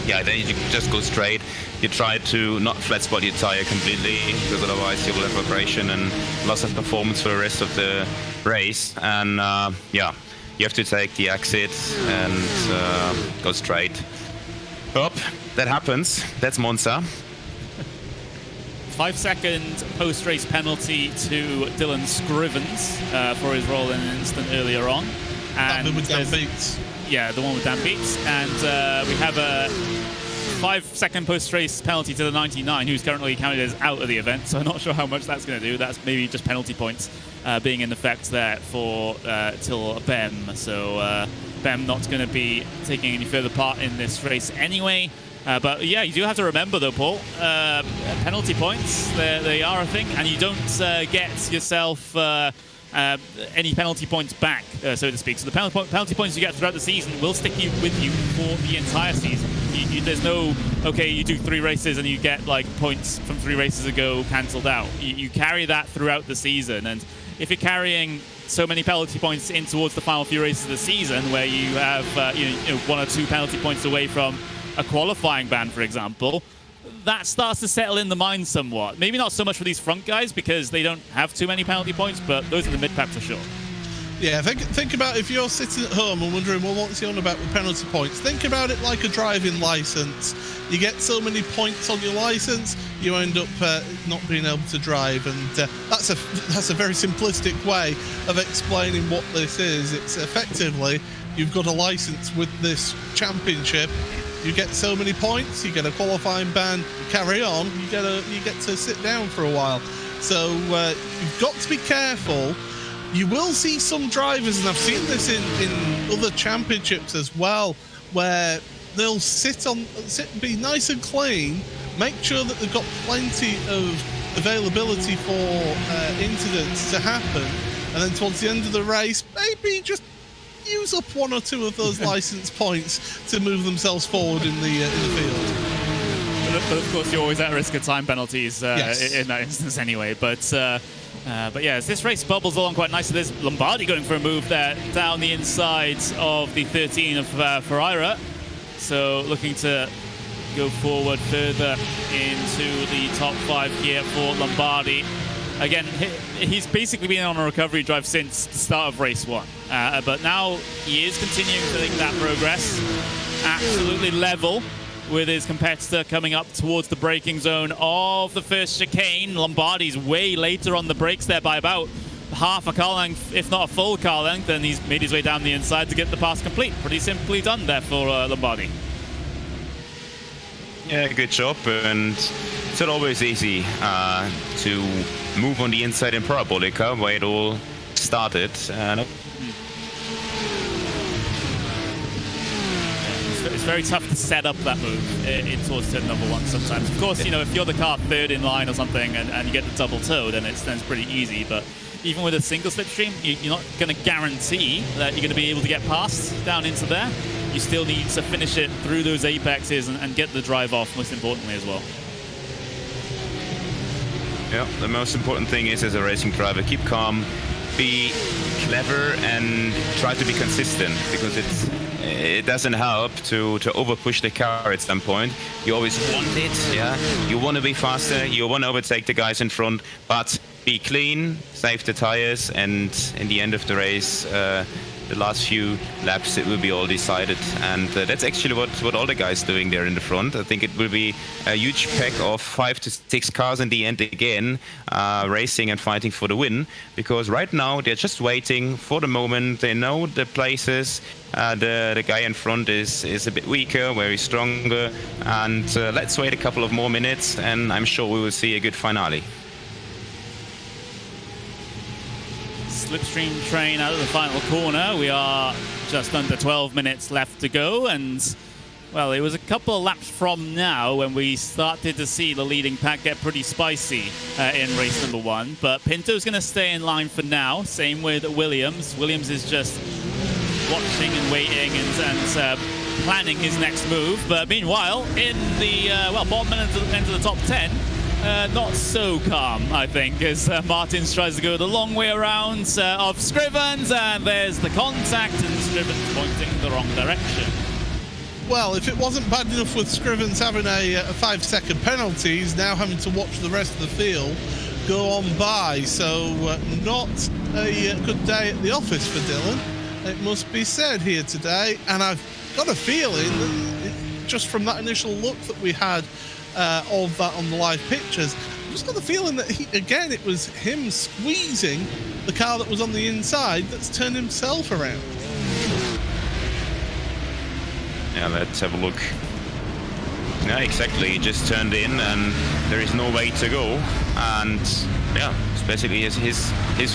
Yeah, then you just go straight. You try to not flat spot your tire completely, because otherwise you will have vibration and loss of performance for the rest of the race. And yeah, you have to take the exit and go straight. Hop, that happens. That's Monza. 5-second post-race penalty to Dylan Scrivens for his role in an instant earlier on. And with Dan Beats. Yeah, the one with Dan Beats. And we have a 5-second post-race penalty to the 99, who's currently counted as out of the event. So I'm not sure how much that's going to do. That's maybe just penalty points being in effect there for till Bem. So Bem not going to be taking any further part in this race anyway. But yeah, you do have to remember though, Paul, penalty points, they are a thing, and you don't get yourself any penalty points back, so to speak. So the penalty points you get throughout the season will stick with you for the entire season. There's no, okay, you do 3 races and you get like points from 3 races ago cancelled out. You carry that throughout the season, and if you're carrying so many penalty points in towards the final few races of the season, where you have 1 or 2 penalty points away from a qualifying ban, for example, that starts to settle in the mind somewhat. Maybe not so much for these front guys because they don't have too many penalty points, but those are the mid-pack for sure. Yeah, think about if you're sitting at home and wondering, well, what's he on about with penalty points? Think about it like a driving license. You get so many points on your license, you end up not being able to drive, and that's a very simplistic way of explaining what this is. It's effectively, you've got a license with this championship. You get so many points, you get a qualifying ban, you carry on, you get to sit down for a while. So you've got to be careful. You will see some drivers, and I've seen this in other championships as well, where they'll be nice and clean, make sure that they've got plenty of availability for incidents to happen, and then towards the end of the race, maybe just use up 1 or 2 of those license points to move themselves forward in the field. of course, you're always at risk of time penalties Yes. in that instance anyway. But yeah, as this race bubbles along quite nicely, there's Lombardi going for a move there down the inside of the 13 of Ferreira. So looking to go forward further into the top 5 here for Lombardi. Again, he's basically been on a recovery drive since the start of race 1. But now he is continuing to make that progress. Absolutely level with his competitor coming up towards the braking zone of the first chicane. Lombardi's way later on the brakes there by about half a car length, if not a full car length, and he's made his way down the inside to get the pass complete. Pretty simply done there for Lombardi. Yeah, good job, and it's not always easy to move on the inside in Parabolica, where it all started. It's very tough to set up that move in towards turn number 1 sometimes. Of course, you know, if you're the car third in line or something and you get the double toe, then it's pretty easy. But even with a single slipstream, you're not going to guarantee that you're going to be able to get past down into there. You still need to finish it through those apexes and get the drive off, most importantly, as well. Yeah, the most important thing is, as a racing driver, keep calm, be clever, and try to be consistent, because it doesn't help to over-push the car at some point. You always want it, yeah? You want to be faster, you want to overtake the guys in front, but be clean, save the tires, and in the end of the race, the last few laps, it will be all decided. And that's actually what all the guys doing there in the front. I think it will be a huge pack of 5 to 6 cars in the end again, racing and fighting for the win, because right now they're just waiting for the moment. They know the places. The guy in front is a bit weaker, very stronger, and let's wait a couple of more minutes, and I'm sure we will see a good finale. Slipstream train out of the final corner. We are just under 12 minutes left to go, and well, it was a couple of laps from now when we started to see the leading pack get pretty spicy in race number 1. But Pinto's going to stay in line for now. Same with Williams. Williams is just watching and waiting and planning his next move. But meanwhile, in the bottom end of the top 10. Not so calm, I think, as Martins tries to go the long way around of Scrivens, and there's the contact, and Scrivens pointing the wrong direction. Well, if it wasn't bad enough with Scrivens having a 5-second penalty, he's now having to watch the rest of the field go on by. So not a good day at the office for Dylan, it must be said here today. And I've got a feeling that just from that initial look that we had of that on the live pictures, I've just got the feeling that it was him squeezing the car that was on the inside that's turned himself around. Yeah, let's have a look. Yeah, exactly. He just turned in, and there is no way to go. And yeah, it's basically his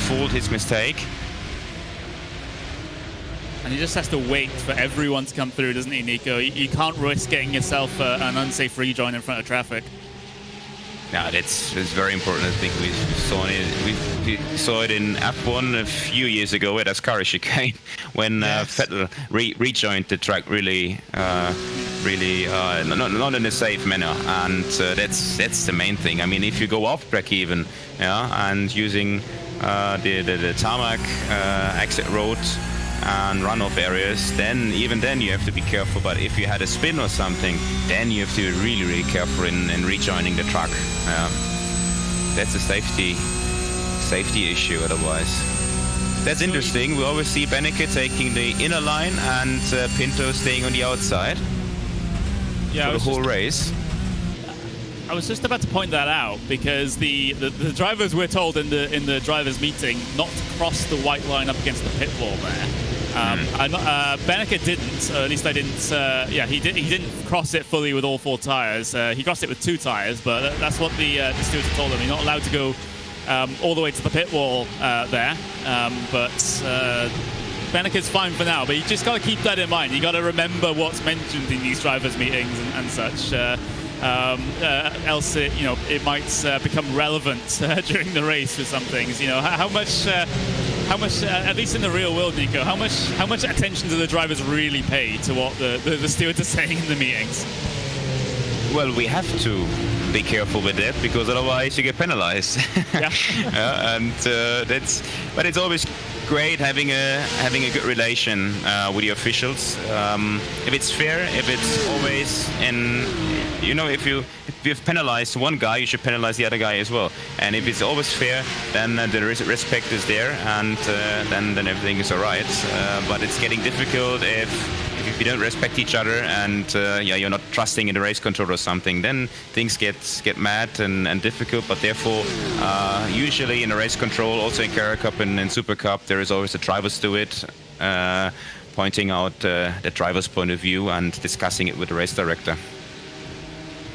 fault, his mistake. And he just has to wait for everyone to come through, doesn't he, Nico? You can't risk getting yourself an unsafe rejoin in front of traffic. Yeah, that's very important. I think we saw it in F1 a few years ago at Ascari chicane when Vettel rejoined the track really not in a safe manner, and that's the main thing. I mean, if you go off track even, and using the tarmac exit road and runoff areas, then you have to be careful. But if you had a spin or something, then you have to be really, really careful in rejoining the track. That's a safety issue otherwise. That's interesting. We always see Beneke taking the inner line and Pinto staying on the outside for the whole race. I was just about to point that out, because the drivers were told in the drivers' meeting not to cross the white line up against the pit wall there. Beneke didn't, or at least I didn't. He didn't cross it fully with all 4 tires. He crossed it with 2 tires, but that's what the stewards told him. He's not allowed to go all the way to the pit wall there. But Beneke's fine for now. But you just got to keep that in mind. You got to remember what's mentioned in these drivers' meetings and such. Else it might become relevant during the race for some things. How much at least in the real world, Nico, how much attention do the drivers really pay to what the stewards are saying in the meetings? Well, we have to be careful with that because otherwise you get penalized. Yeah. But it's always great having a good relation with the officials. If it's fair, if it's always if you've penalized one guy, you should penalize the other guy as well. And if it's always fair, then the respect is there, and then everything is alright. But it's getting difficult if you don't respect each other and you're not trusting in the race control or something, then things get mad and difficult. But therefore, usually in a race control, also in Carrera Cup and in Super Cup, there is always a driver's to it, pointing out the driver's point of view and discussing it with the race director.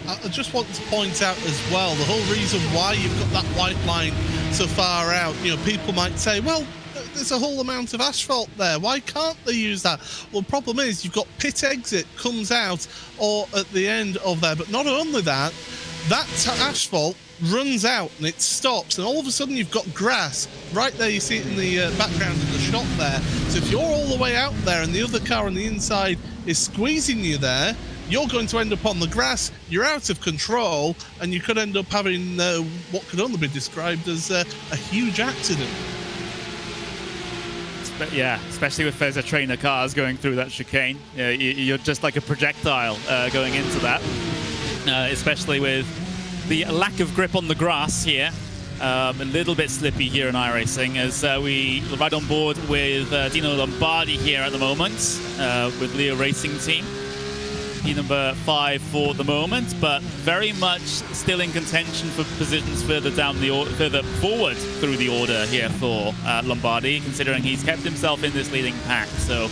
I just want to point out as well, the whole reason why you've got that white line so far out, people might say, well, there's a whole amount of asphalt there. Why can't they use that? Well, the problem is you've got pit exit comes out or at the end of there. But not only that, that asphalt runs out and it stops. And all of a sudden you've got grass right there. You see it in the background in the shot there. So if you're all the way out there and the other car on the inside is squeezing you there, you're going to end up on the grass, you're out of control, and you could end up having what could only be described as a huge accident. Yeah, especially if there's a train of cars going through that chicane. You're just like a projectile going into that, especially with the lack of grip on the grass here. A little bit slippy here in iRacing as we ride on board with Dino Lombardi here at the moment with Leo Racing Team. Number 5 for the moment, but very much still in contention for positions further forward through the order here for Lombardi, considering he's kept himself in this leading pack. So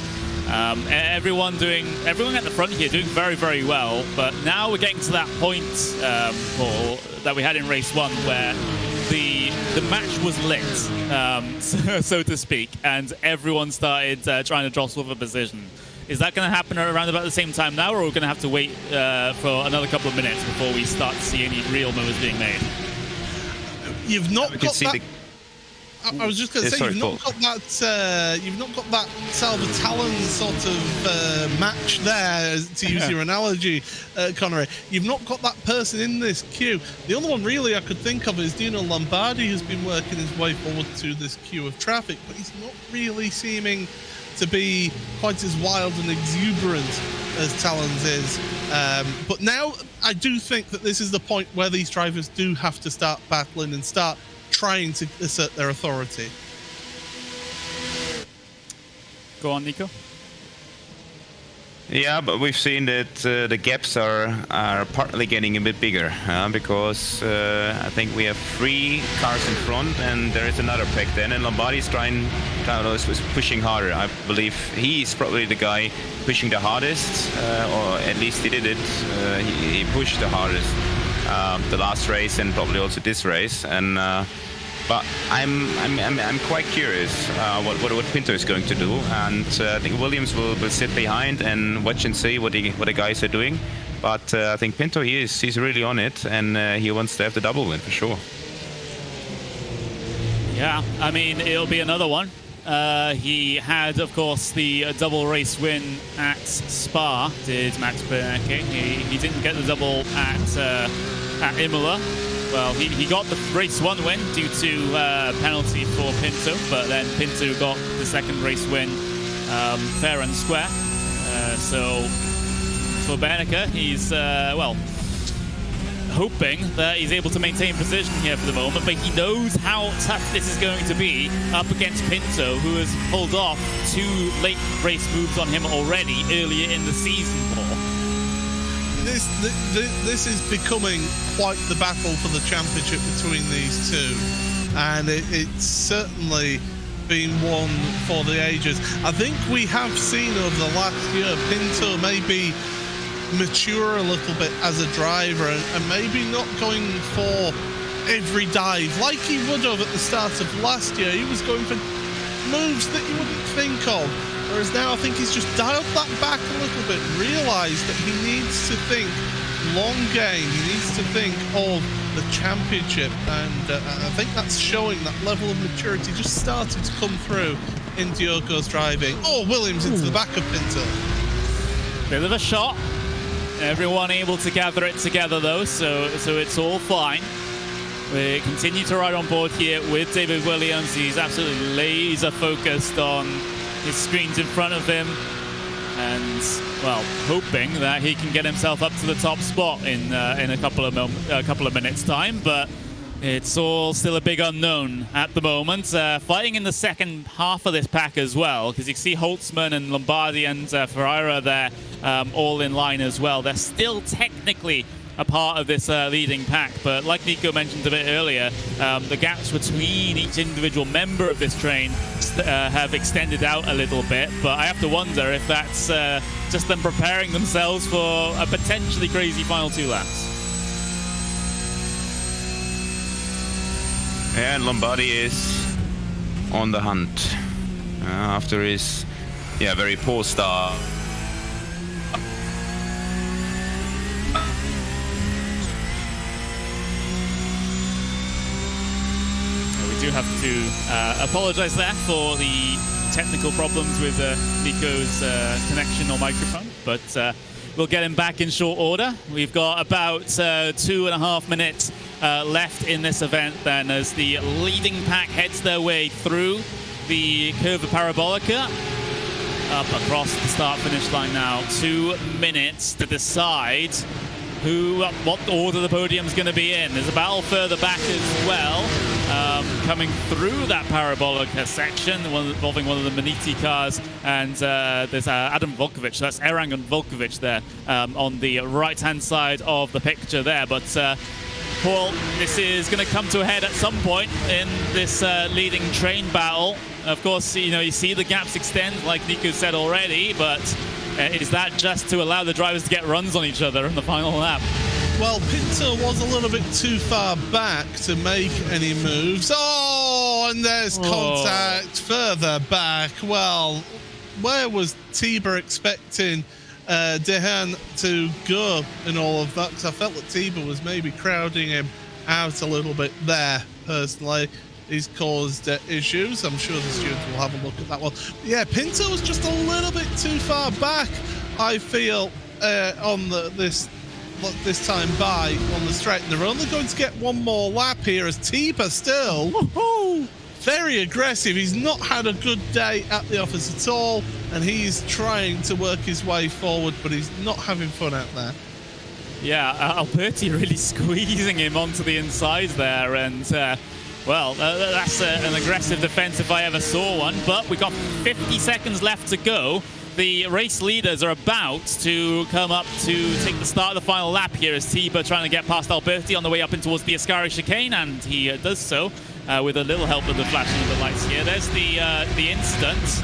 everyone at the front here doing very, very well. But now we're getting to that point, Paul, that we had in race 1 where the match was lit, so to speak, and everyone started trying to jostle for position. Is that going to happen around about the same time now, or are we going to have to wait for another couple of minutes before we start to see any real moves being made? You've not got that. I was just going to say, you've not got that Salva Talon sort of match there, to use your analogy, Connery. You've not got that person in this queue. The only one really I could think of is Dino Lombardi, who's been working his way forward to this queue of traffic, but he's not really seeming to be quite as wild and exuberant as Talons is. But now I do think that this is the point where these drivers do have to start battling and start trying to assert their authority. Go on, Nico. Yeah, but we've seen that the gaps are partly getting a bit bigger because I think we have 3 cars in front and there is another pack then, and Lombardi's was pushing harder. I believe he's probably the guy pushing the hardest, or at least he did it. He pushed the hardest the last race and probably also this race. And but I'm quite curious what Pinto is going to do, and I think Williams will sit behind and watch and see what the guys are doing. But I think Pinto he's really on it, and he wants to have the double win for sure. Yeah, I mean it'll be another one. He had, of course, the double race win at Spa. Did Max Berneke? He didn't get the double at Imola. Well, he got the race 1 win due to penalty for Pinto, but then Pinto got the second race win fair and square. So for Berneke, he's, hoping that he's able to maintain position here for the moment, but he knows how tough this is going to be up against Pinto, who has pulled off 2 late race moves on him already earlier in the season, Paul. This is becoming quite the battle for the championship between these two, and it's certainly been one for the ages. I think we have seen over the last year Pinto maybe mature a little bit as a driver and maybe not going for every dive like he would have at the start of last year. He was going for moves that you wouldn't think of, whereas now I think he's just dialed that back a little bit, realised that he needs to think long game, he needs to think of the championship, and I think that's showing that level of maturity just started to come through in Diogo's driving. Oh, Williams into the back of Pinto. Bit of a shot. Everyone able to gather it together though, so it's all fine. We continue to ride on board here with David Williams. He's absolutely laser focused on his screens in front of him, and well, hoping that he can get himself up to the top spot in a couple of minutes time. But it's all still a big unknown at the moment. Fighting in the second half of this pack as well, because you see Holtzman and Lombardi and Ferreira there all in line as well. They're still technically a part of this leading pack, but like Nico mentioned a bit earlier, the gaps between each individual member of this train have extended out a little bit. But I have to wonder if that's just them preparing themselves for a potentially crazy final 2 laps. And Lombardi is on the hunt after his very poor start. We do have to apologize there for the technical problems with Nico's connection or microphone, but we'll get him back in short order. We've got about 2.5 minutes left in this event then, as the leading pack heads their way through the Curva Parabolica up across the start-finish line now. 2 minutes to decide what order the podium's going to be in. There's a battle further back as well, coming through that Parabolica section, involving one of the Maniti cars, and there's Adam Volkovic. That's Erang and Volkovic there on the right-hand side of the picture there. But Paul, this is going to come to a head at some point in this leading train battle. Of course, you see the gaps extend, like Nico said already, but is that just to allow the drivers to get runs on each other in the final lap? Well, Pinto was a little bit too far back to make any moves. Oh, and there's contact further back. Well, where was Tiber expecting Dehan to go in all of that? Because I felt that Tiber was maybe crowding him out a little bit there, personally. He's caused issues. I'm sure the students will have a look at that one. But yeah, Pinto was just a little bit too far back, I feel, on this time by on the straight. And they're only going to get one more lap here, as Tiber still very aggressive. He's not had a good day at the office at all, and he's trying to work his way forward, but he's not having fun out there. Yeah, Alberti really squeezing him onto the inside there, and well, that's an aggressive defense if I ever saw one. But we've got 50 seconds left to go. The race leaders are about to come up to take the start of the final lap here, as Tiber trying to get past Alberti on the way up in towards the Ascari chicane, and he does so with a little help of the flashing of the lights here. There's the incident,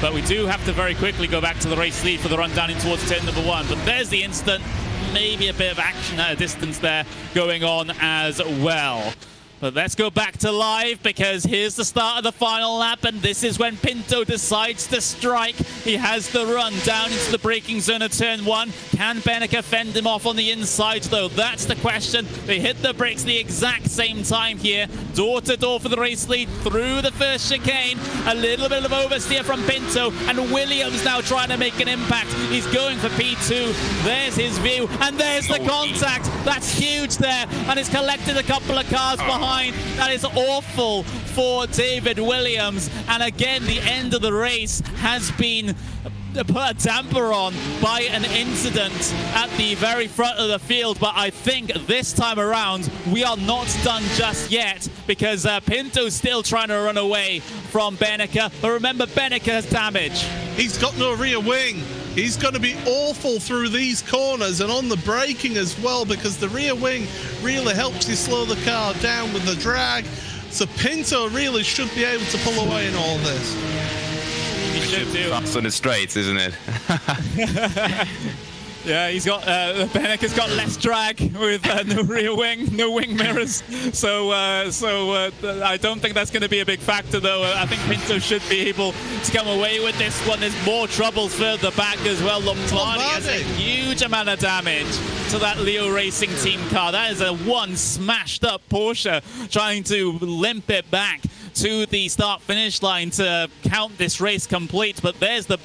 but we do have to very quickly go back to the race lead for the run down in towards turn number 1. But there's the incident, maybe a bit of action at a distance there going on as well. But let's go back to live, because here's the start of the final lap, and this is when Pinto decides to strike. He has the run down into the braking zone of turn 1. Can Beneke fend him off on the inside, though? That's the question. They hit the brakes the exact same time here. Door to door for the race lead through the first chicane. A little bit of oversteer from Pinto, and Williams now trying to make an impact. He's going for P2. There's his view, and there's the contact. That's huge there, and it's collected a couple of cars behind. That is awful for David Williams, and again the end of the race has been put a damper on by an incident at the very front of the field. But I think this time around we are not done just yet, because Pinto's still trying to run away from Beneke, but remember, Beneke has damage. He's got no rear wing. He's going to be awful through these corners and on the braking as well, because the rear wing really helps you slow the car down with the drag. So Pinto really should be able to pull away in all this. He should do. Fast on the straights, isn't it? Yeah, he's got Beneke's got less drag with no rear wing, no wing mirrors. So I don't think that's going to be a big factor, though. I think Pinto should be able to come away with this one. There's more troubles further back as well. Lombardi has a huge amount of damage to that Leo Racing Team car. That is a one smashed up Porsche trying to limp it back to the start-finish line to count this race complete. But there's the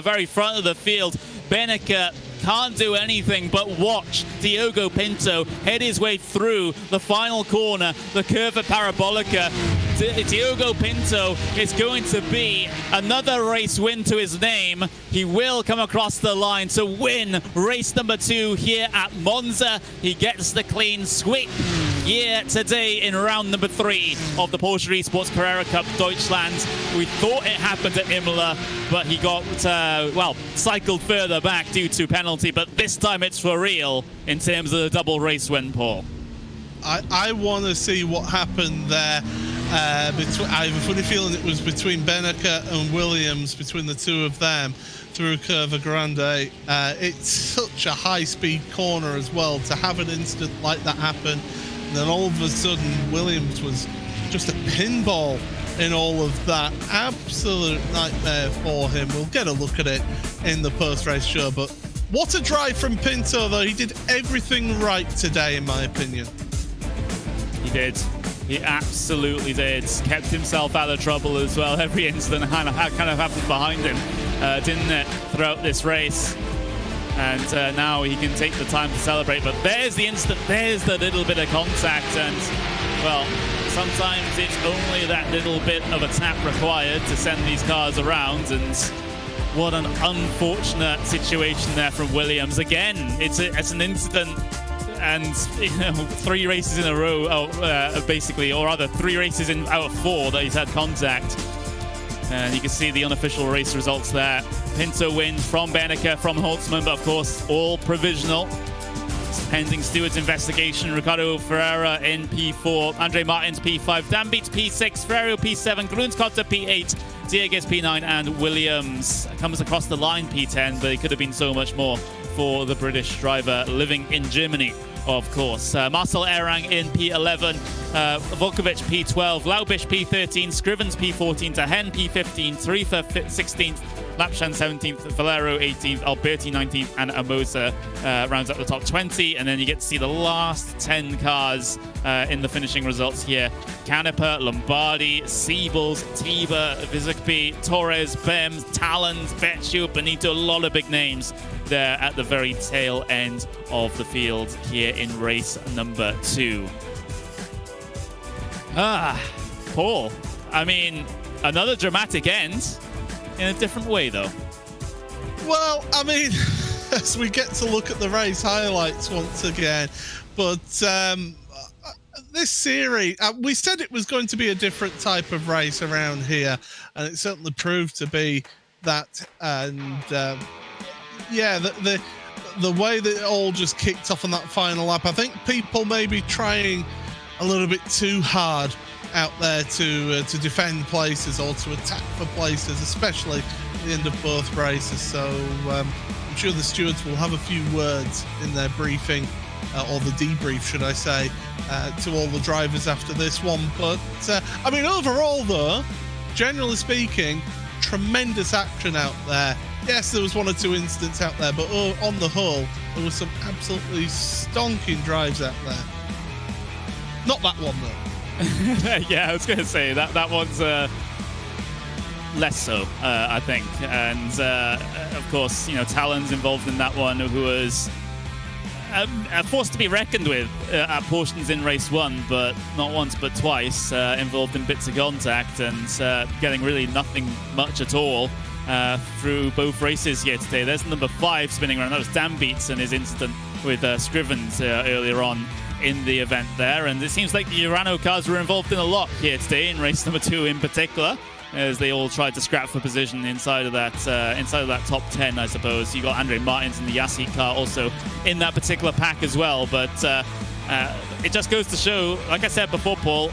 very front of the field. Beneke can't do anything but watch Diogo Pinto head his way through the final corner, the Curva Parabolica. Diogo Pinto is going to be another race win to his name. He will come across the line to win race number 2 here at Monza. He gets the clean sweep here today in round number 3 of the Porsche Esports Carrera Cup Deutschland. We thought it happened at Imola, but he got, well, cycled further back due to penalty, but this time it's for real in terms of the double race win, Paul. I want to see what happened there. I have a funny feeling it was between Beneke and Williams, between the two of them through Curva Grande. It's such a high-speed corner as well, to have an incident like that happen. And then all of a sudden, Williams was just a pinball in all of that. Absolute nightmare for him. We'll get a look at it in the post-race show. But what a drive from Pinto, though. He did everything right today, in my opinion. He did. He absolutely did. Kept himself out of trouble as well. Every incident kind of happened behind him, didn't it, throughout this race? And now he can take the time to celebrate. But there's the instant, there's the little bit of contact. And, well, sometimes it's only that little bit of a tap required to send these cars around. And what an unfortunate situation there from Williams. Again, it's an incident. And 3 races in a row, basically, or rather 3 races out of 4 that he's had contact. And you can see the unofficial race results there. Pinto wins from Beneke, from Holtzman, but of course, all provisional. Pending Stewart's investigation. Ricardo Ferreira in P4, Andre Martins P5, Dan Beats P6, Ferrero P7, Grunskotter P8, Diegues P9, and Williams comes across the line P10, but it could have been so much more for the British driver living in Germany, of course. Marcel Erang in P11, Volkovic P12, Laubish P13, Scrivens P14, Tahen P15, Tarifa 16th, Lapshan 17th, Valero 18th, Alberti 19th, and Amosa rounds up the top 20. And then you get to see the last 10 cars in the finishing results here. Canepa, Lombardi, Siebels, Tiba, Vizukpi, Torres, Bems, Talent, Becciu, Benito, a lot of big names there at the very tail end of the field here in race number 2. Paul, I mean, another dramatic end in a different way, though. Well, I mean, as we get to look at the race highlights once again, but this series, we said it was going to be a different type of race around here, and it certainly proved to be that. And yeah, the way that it all just kicked off on that final lap, I think people may be trying a little bit too hard out there to defend places or to attack for places, especially at the end of both races. So I'm sure the stewards will have a few words in their briefing, or the debrief, should I say, to all the drivers after this one. But I mean, overall, though, generally speaking, tremendous action out there. Yes, there was 1 or 2 incidents out there, but on the whole, there was some absolutely stonking drives out there. Not that one, though. Yeah, I was going to say that one's less so, I think. And of course, you know, Talon's involved in that one, who was a force to be reckoned with at portions in race 1, but not once but twice, involved in bits of contact and getting really nothing much at all through both races here today. There's number 5 spinning around. That was Dan Beats and his incident with Scrivens earlier on in the event there. And it seems like the Urano cars were involved in a lot here today, in race number 2 in particular, as they all tried to scrap for position inside of that top 10, I suppose. You got Andre Martins in the Yassi car also in that particular pack as well. But it just goes to show, like I said before, Paul,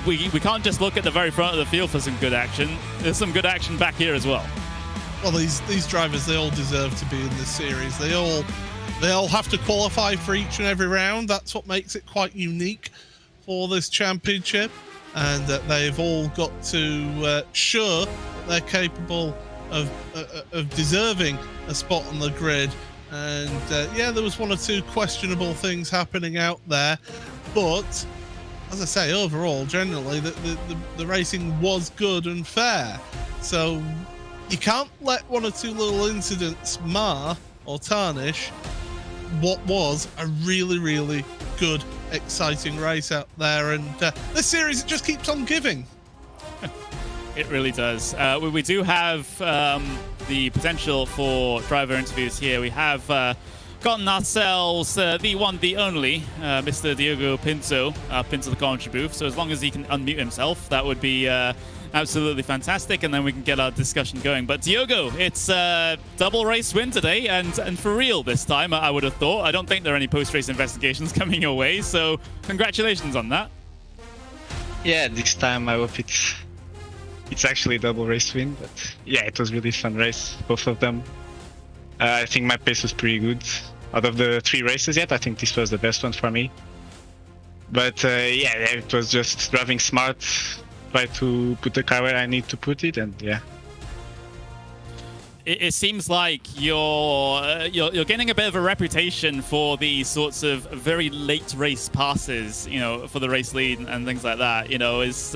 we can't just look at the very front of the field for some good action. There's some good action back here as well. Well, these drivers, they all deserve to be in this series. They all have to qualify for each and every round. That's what makes it quite unique for this championship, and that they've all got to show that they're capable of deserving a spot on the grid. And yeah, there was 1 or 2 questionable things happening out there, but as I say, overall, generally, the racing was good and fair. So you can't let 1 or 2 little incidents mar or tarnish what was a really, really good, exciting race out there. And this series, it just keeps on giving. It really does. We do have the potential for driver interviews here. We have gotten ourselves the one, the only, Mr. Diogo Pinto up into the commentary booth. So as long as he can unmute himself, that would be absolutely fantastic, and then we can get our discussion going. But Diogo, it's a double race win today, and for real this time, I would have thought. I don't think there are any post-race investigations coming your way, so congratulations on that. Yeah, this time I hope it's actually a double race win, but yeah, it was really fun race, both of them. I think my pace was pretty good. Out of the 3 races yet, I think this was the best one for me. But yeah, it was just driving smart, try to put the car where I need to put it, and yeah. It seems like you're getting a bit of a reputation for these sorts of very late race passes, you know, for the race lead and things like that. You know, it's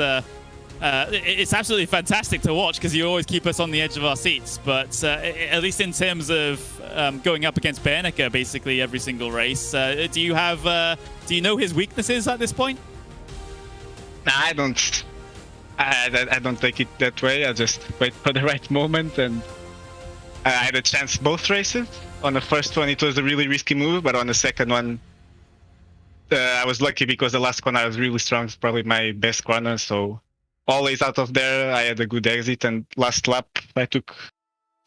absolutely fantastic to watch because you always keep us on the edge of our seats. But at least in terms of going up against Bernicke basically every single race, do you know his weaknesses at this point? Nah, I don't. I don't take it that way. I just wait for the right moment, and I had a chance both races. On the first one, it was a really risky move, but on the second one, I was lucky because the last corner was really strong. It's probably my best corner, so always out of there, I had a good exit, and last lap, I took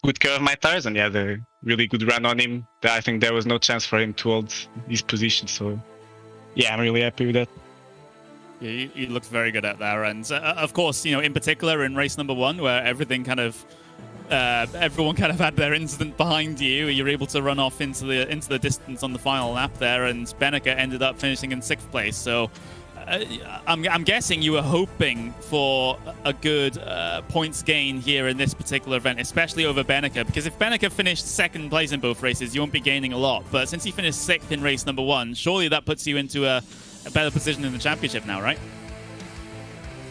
good care of my tires, and yeah, had a really good run on him. I think there was no chance for him to hold his position, so yeah, I'm really happy with that. Yeah, you looked very good at there, and of course, you know, in particular in race number 1, where everyone kind of had their incident behind you, you're able to run off into the distance on the final lap there, and Bernicke ended up finishing in 6th place. So I'm guessing you were hoping for a good points gain here in this particular event, especially over Bernicke, because if Bernicke finished 2nd place in both races, you won't be gaining a lot. But since he finished 6th in race number 1, surely that puts you into a better position in the championship now, right?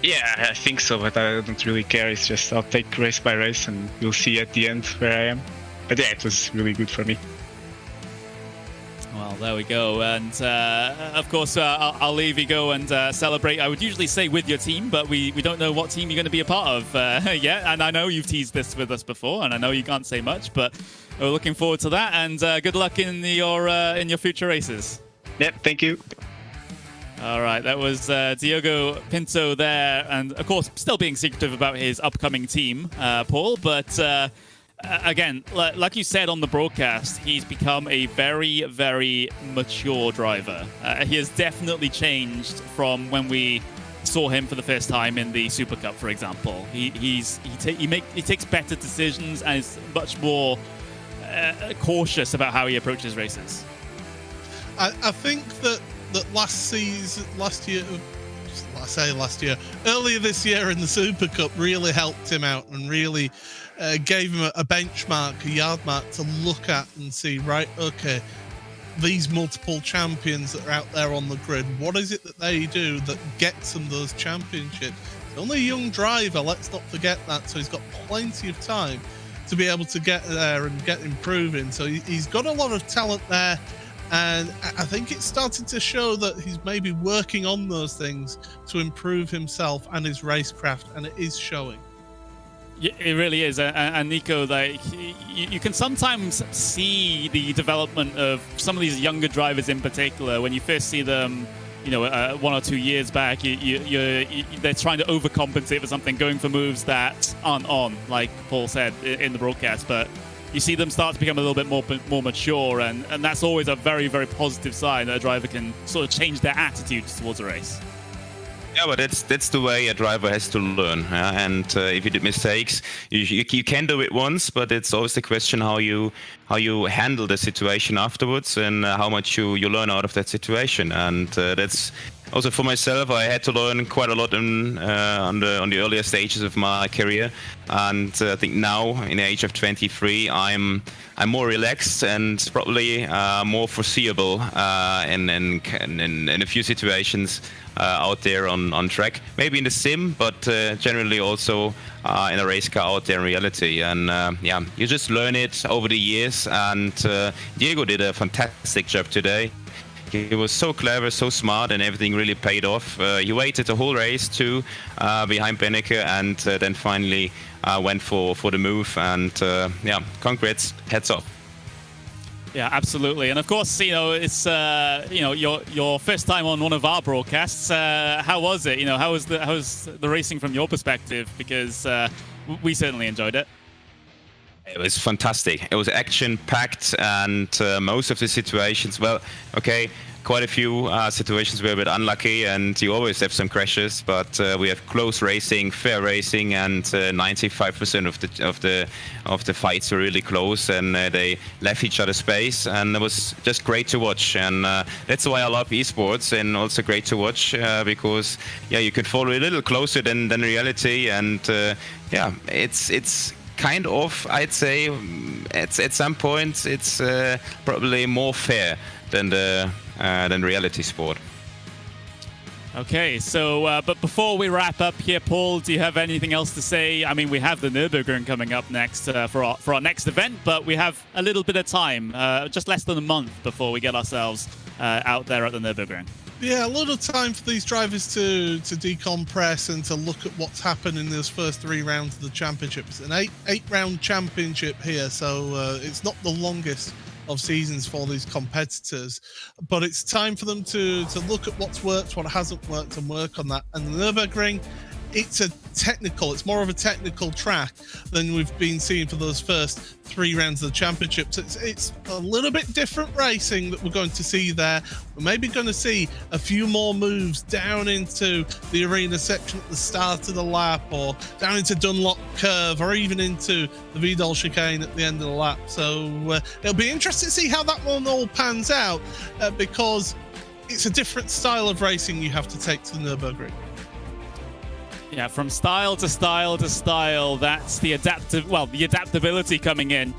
Yeah, I think so, but I don't really care. It's just I'll take race by race, and we'll see at the end where I am. But yeah, it was really good for me. Well, there we go. And of course, I'll leave you go and celebrate. I would usually say with your team, but we don't know what team you're going to be a part of yet. And I know you've teased this with us before, and I know you can't say much, but we're looking forward to that. And good luck in your future races. Yep, thank you. All right, that was Diogo Pinto there, and of course, still being secretive about his upcoming team, Paul. But again, like you said on the broadcast, he's become a very, very mature driver. He has definitely changed from when we saw him for the first time in the Super Cup, for example. He takes better decisions and is much more cautious about how he approaches races. I think that last year, earlier this year in the Super Cup really helped him out and really gave him a benchmark, a yard mark to look at and see, right, okay, these multiple champions that are out there on the grid, what is it that they do that gets them those championships? He's only a young driver, let's not forget that, so he's got plenty of time to be able to get there and get improving. So he's got a lot of talent there. And I think it's starting to show that he's maybe working on those things to improve himself and his racecraft, and it is showing. Yeah, it really is. And Nico, like, you can sometimes see the development of some of these younger drivers in particular. When you first see them, you know, 1 or 2 years back, they're trying to overcompensate for something, going for moves that aren't on, like Paul said in the broadcast. But you see them start to become a little bit more mature, and that's always a very, very positive sign that a driver can sort of change their attitude towards a race. Yeah, but that's the way a driver has to learn. And if you did mistakes, you can do it once, but it's always the question how you handle the situation afterwards and how much you learn out of that situation. And that's also for myself, I had to learn quite a lot on the earlier stages of my career, and I think now in the age of 23, I'm more relaxed and probably more foreseeable in a few situations out there on track, maybe in the sim, but generally also in a race car out there in reality. And yeah, you just learn it over the years, and Diego did a fantastic job today. He was so clever, so smart, and everything really paid off. He waited the whole race too behind Benneke, and then finally went for the move. And yeah, congrats, heads off. Yeah, absolutely. And of course, you know, it's you know, your first time on one of our broadcasts. How was it? You know, how was the racing from your perspective? Because we certainly enjoyed it. It was fantastic. It was action-packed, and most of the situations, well, okay, quite a few situations were a bit unlucky, and you always have some crashes, but we have close racing, fair racing, and 95% of the fights were really close, and they left each other space, and it was just great to watch. And that's why I love esports, and also great to watch because yeah, you could follow a little closer than reality, and yeah, it's kind of, I'd say, at some points it's probably more fair than reality sport. Okay, so but before we wrap up here, Paul, do you have anything else to say? I mean, we have the Nürburgring coming up next for our next event, but we have a little bit of time, just less than a month before we get ourselves out there at the Nürburgring. Yeah, a little time for these drivers to decompress and to look at what's happened in those first 3 rounds of the championship. It's an eight round championship here, so it's not the longest of seasons for these competitors, but it's time for them to look at what's worked, what hasn't worked, and work on that. And the Nürburgring, it's more of a technical track than we've been seeing for those first 3 rounds of the championship. So it's a little bit different racing that we're going to see there. We're maybe going to see a few more moves down into the arena section at the start of the lap, or down into Dunlop Curve, or even into the Vidal chicane at the end of the lap. So it'll be interesting to see how that one all pans out, because it's a different style of racing you have to take to the Nürburgring. Yeah, from style to style to style, that's the adaptability coming in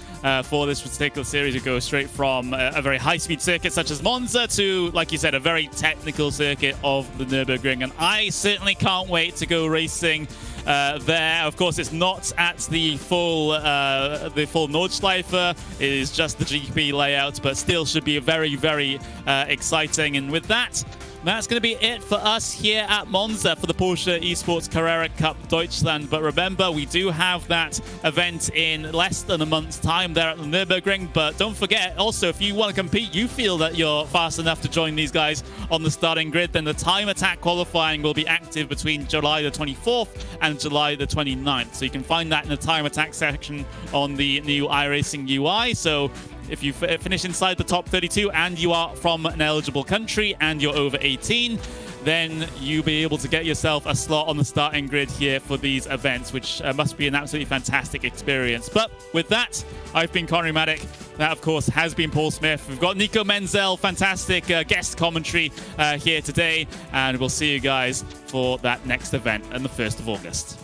for this particular series. It goes straight from a very high-speed circuit such as Monza to, like you said, a very technical circuit of the Nürburgring. And I certainly can't wait to go racing there. Of course, it's not at the full Nordschleife. It is just the GP layout, but still should be very, very exciting. And with that, that's going to be it for us here at Monza for the Porsche Esports Carrera Cup Deutschland. But remember, we do have that event in less than a month's time there at the Nürburgring. But don't forget, also, if you want to compete, you feel that you're fast enough to join these guys on the starting grid, then the time attack qualifying will be active between July the 24th and July the 29th. So you can find that in the time attack section on the new iRacing UI. So if you finish inside the top 32 and you are from an eligible country and you're over 18, then you'll be able to get yourself a slot on the starting grid here for these events, which must be an absolutely fantastic experience. But with that, I've been Connery Maddock. That, of course, has been Paul Smith. We've got Nico Menzel, fantastic guest commentary here today, and we'll see you guys for that next event on the 1st of August.